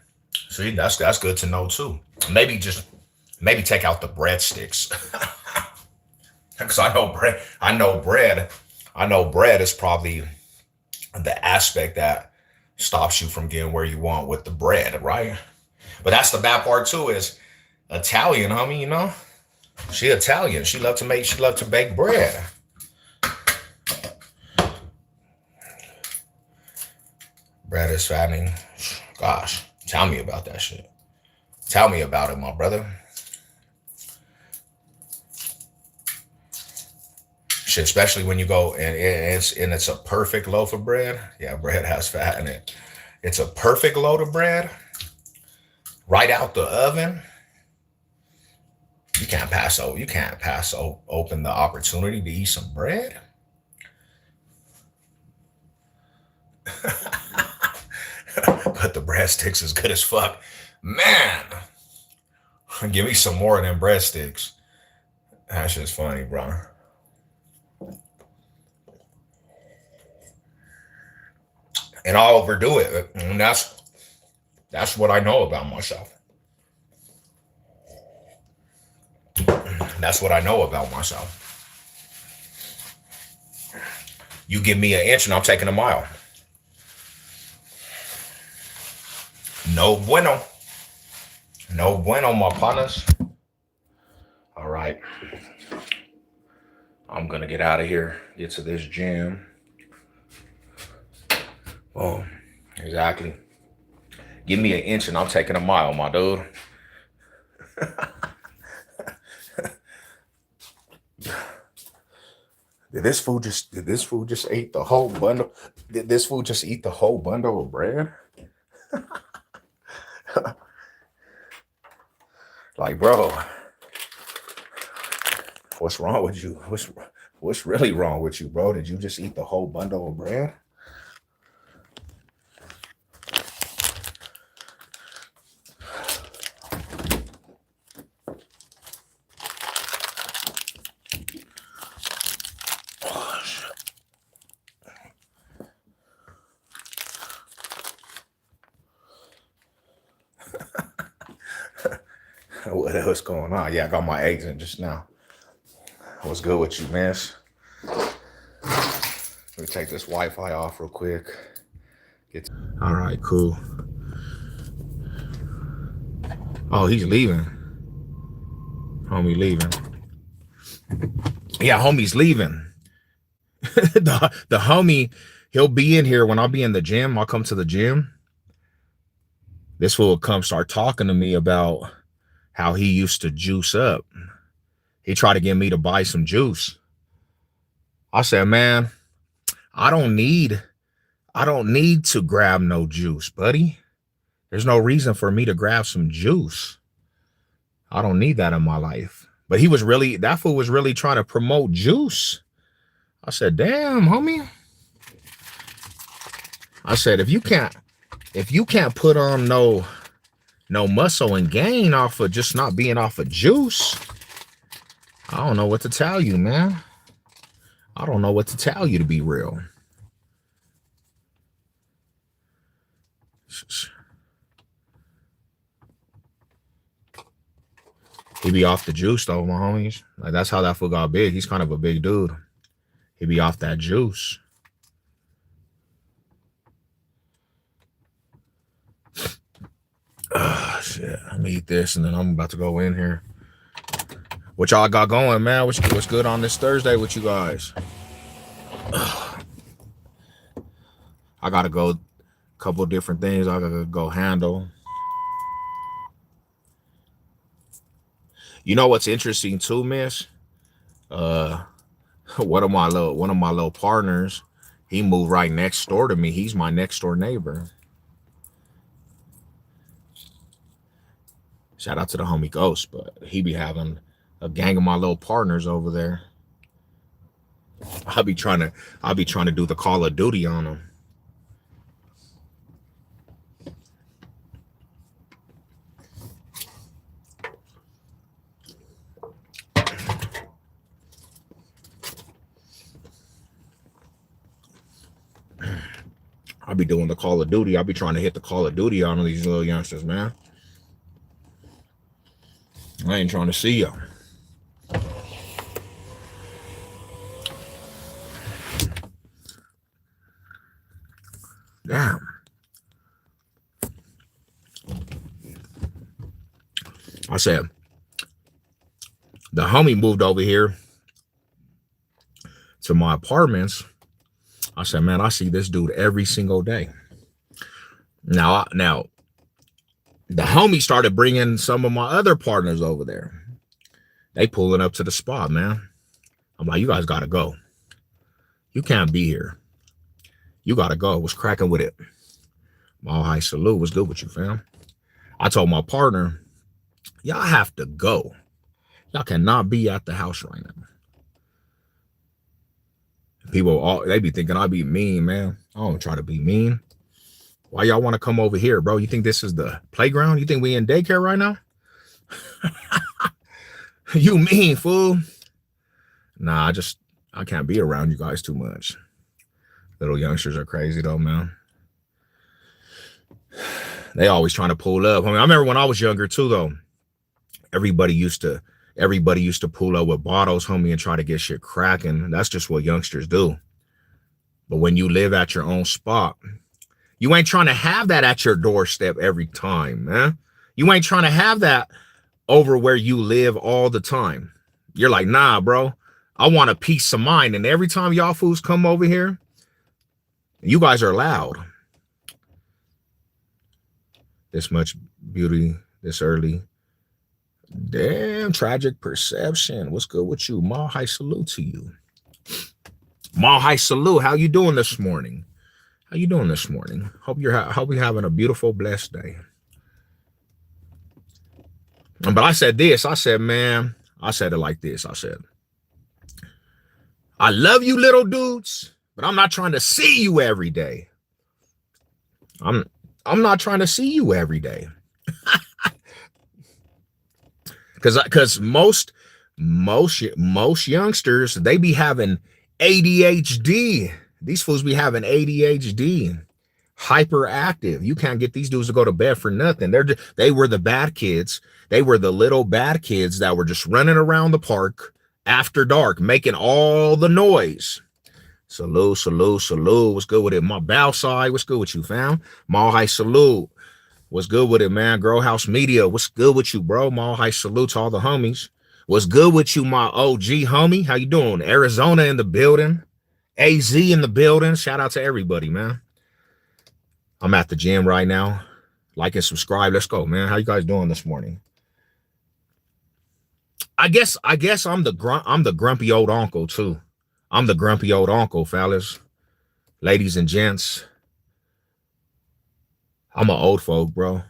A: See, that's good to know too. Maybe take out the breadsticks. Because I know bread is probably the aspect that stops you from getting where you want with the bread, right? But that's the bad part too, is Italian, homie, you know? She Italian. She love to bake bread. Bread is fattening. Gosh, tell me about that shit. Tell me about it, my brother. Shit, especially when you go and it's a perfect loaf of bread. Yeah, bread has fat in it. It's a perfect load of bread right out the oven. You can't pass open the opportunity to eat some bread. But the breadsticks is good as fuck. Man, give me some more of them breadsticks. That's just funny, bro. And I'll overdo it. And that's what I know about myself. That's what I know about myself. You give me an inch and I'm taking a mile. No bueno. No bueno, my partners. All right. I'm gonna get out of here, get to this gym. Oh, exactly. Give me an inch and I'm taking a mile, my dude. Did this fool just eat the whole bundle? Did this fool just eat the whole bundle of bread? Like, bro, what's wrong with you? What's really wrong with you, bro? Did you just eat the whole bundle of bread? What else going on? Yeah, I got my eggs in just now. What's good with you, man? Let me take this Wi-Fi off real quick. All right, cool. Oh, he's leaving. Homie leaving. Yeah, homie's leaving. the homie, he'll be in here when I'll be in the gym. I'll come to the gym. This fool will come start talking to me about how he used to juice up. He tried to get me to buy some juice. I said, man, I don't need to grab no juice, buddy. There's no reason for me to grab some juice. I don't need that in my life. But that fool was really trying to promote juice. I said, damn, homie. I said, if you can't put on no muscle and gain off of just not being off of juice, I don't know what to tell you, man. I don't know what to tell you, to be real. He be off the juice though, my homies. Like, that's how that fool got big. He's kind of a big dude. He be off that juice. Shit. Let me eat this and then I'm about to go in here. What y'all got going, man? What's good on this Thursday with you guys? I gotta go a couple of different things I gotta go handle. You know what's interesting too, miss? One of my little partners, he moved right next door to me. He's my next door neighbor. Shout out to the homie Ghost, but he be having a gang of my little partners over there. I'll be trying to do the Call of Duty on them. I'll be doing the Call of Duty. I'll be trying to hit the Call of Duty on these little youngsters, man. I ain't trying to see you. Damn. I said, the homie moved over here to my apartments. I said, man, I see this dude every single day. Now, the homie started bringing some of my other partners over there. They pulling up to the spot, man. I'm like, you guys got to go. You can't be here. You got to go. What's cracking with it? All high salute. What's good with you, fam? I told my partner, y'all have to go. Y'all cannot be at the house right now. People, they be thinking I be mean, man. I don't try to be mean. Why y'all want to come over here, bro? You think this is the playground? You think we in daycare right now? You mean, fool? Nah, I can't be around you guys too much. Little youngsters are crazy though, man. They always trying to pull up. I mean, I remember when I was younger too, though. Everybody used to pull up with bottles, homie, and try to get shit cracking. That's just what youngsters do. But when you live at your own spot, you ain't trying to have that at your doorstep every time, man. You ain't trying to have that over where you live all the time. You're like, nah, bro, I want a peace of mind. And every time y'all fools come over here, you guys are loud. This much beauty this early. Damn, tragic perception. What's good with you? Ma, high salute to you. Ma, high salute. How you doing this morning? How you doing this morning? Hope you're having a beautiful, blessed day. But I said this. I said, man, I said it like this. I said, I love you little dudes, but I'm not trying to see you every day. I'm not trying to see you every day. Because most youngsters, they be having ADHD. These fools be having ADHD, hyperactive. You can't get these dudes to go to bed for nothing. They were the bad kids. They were the little bad kids that were just running around the park after dark, making all the noise. Salute, salute, salute. What's good with it? My bow side. What's good with you, fam? Mall high salute. What's good with it, man? Grow House Media. What's good with you, bro? Mall high salute to all the homies. What's good with you, my OG homie? How you doing? Arizona in the building. AZ in the building. Shout out to everybody, man. I'm at the gym right now. Like and subscribe. Let's go, man. How you guys doing this morning? I guess I'm the grumpy old uncle too. I'm the grumpy old uncle, fellas, ladies and gents. I'm an old folk, bro.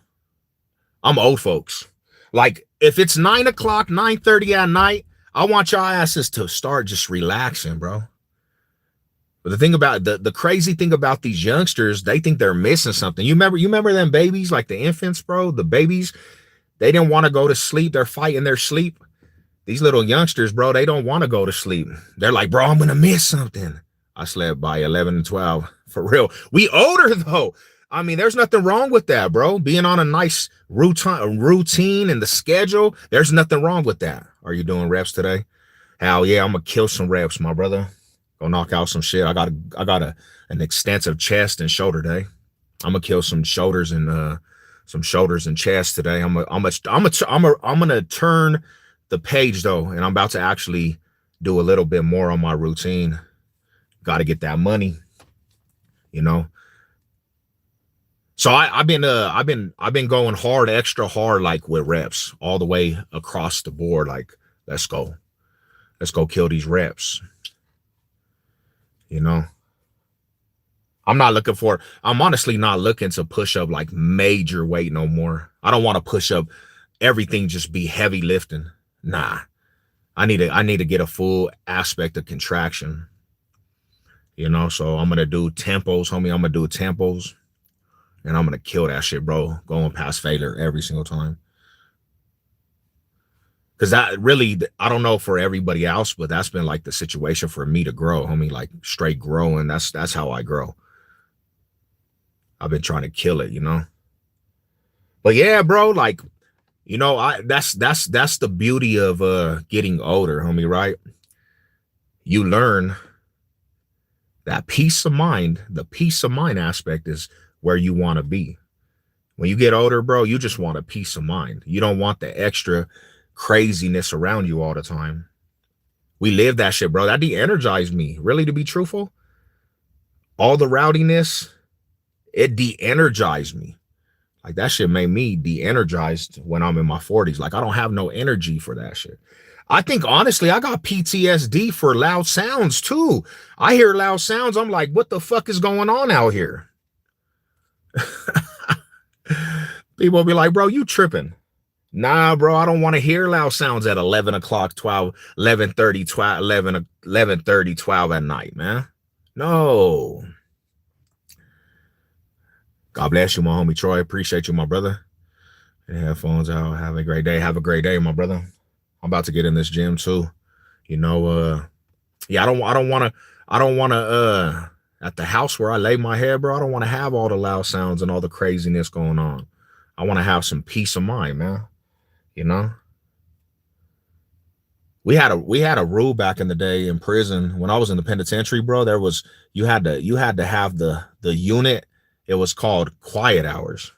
A: I'm old folks. Like, if it's 9 o'clock, 9:30 at night, I want y'all asses to start just relaxing, bro. But the thing about the crazy thing about these youngsters, they think they're missing something. You remember them babies, like the infants, bro? The babies, they didn't want to go to sleep. They're fighting their sleep. These little youngsters, bro, they don't want to go to sleep. They're like, bro, I'm going to miss something. I slept by 11 and 12. For real. We older, though. I mean, there's nothing wrong with that, bro. Being on a nice routine and the schedule, there's nothing wrong with that. Are you doing reps today? Hell yeah, I'm going to kill some reps, my brother. Go knock out some shit. I got an extensive chest and shoulder day. I'm going to kill some shoulders and chest today. I'm going to turn the page though, and I'm about to actually do a little bit more on my routine. Got to get that money, you know. So I've been going hard, extra hard, like with reps all the way across the board. Like, let's go kill these reps. You know, I'm honestly not looking to push up like major weight no more. I don't want to push up everything, just be heavy lifting. Nah, I need to get a full aspect of contraction, you know. So I'm gonna do tempos, homie. I'm gonna do tempos, and I'm gonna kill that shit, bro. Going past failure every single time. Cause that really, I don't know for everybody else, but that's been like the situation for me to grow, homie. Like straight growing. That's how I grow. I've been trying to kill it, you know. But yeah, bro, like, you know, that's the beauty of getting older, homie, right? You learn that peace of mind. The peace of mind aspect is where you want to be. When you get older, bro, you just want a peace of mind. You don't want the extra craziness around you all the time. We live that shit, bro. That de-energized me. Really, to be truthful, all the rowdiness, it de-energized me. Like, that shit made me de-energized when I'm in my 40s. Like, I don't have no energy for that shit. I think, honestly, I got PTSD for loud sounds, too. I hear loud sounds. I'm like, what the fuck is going on out here? People be like, bro, you tripping. Nah, bro, I don't want to hear loud sounds at 11 o'clock, 12, 11:30, 12, 11:30, 12 at night, man. No. God bless you, my homie Troy. Appreciate you, my brother. Headphones out. Have a great day. Have a great day, my brother. I'm about to get in this gym too. You know, yeah, I don't want to, at the house where I lay my head, bro, I don't want to have all the loud sounds and all the craziness going on. I want to have some peace of mind, man. You know, we had a rule back in the day in prison when I was in the penitentiary, bro. There was, you had to have the unit. It was called quiet hours.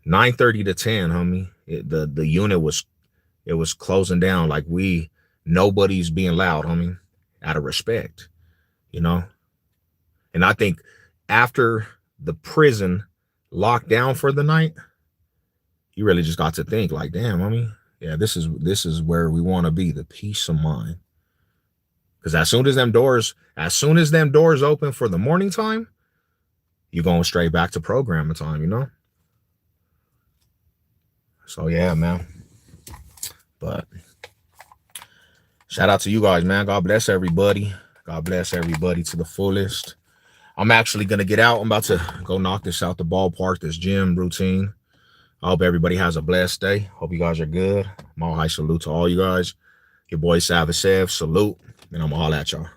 A: 9:30 to 10, homie. The unit was closing down. Like nobody's being loud, homie, out of respect, you know. And I think after the prison locked down for the night, you really just got to think like, damn, homie, yeah, this is where we want to be, the peace of mind. Because as soon as them doors open for the morning time, you're going straight back to programming time, you know? So yeah, man. But shout out to you guys, man. God bless everybody. God bless everybody to the fullest. I'm actually going to get out. I'm about to go knock this out the ballpark, this gym routine. I hope everybody has a blessed day. Hope you guys are good. Mile high salute to all you guys. Your boy SEV, salute. And I'm going to holler at y'all.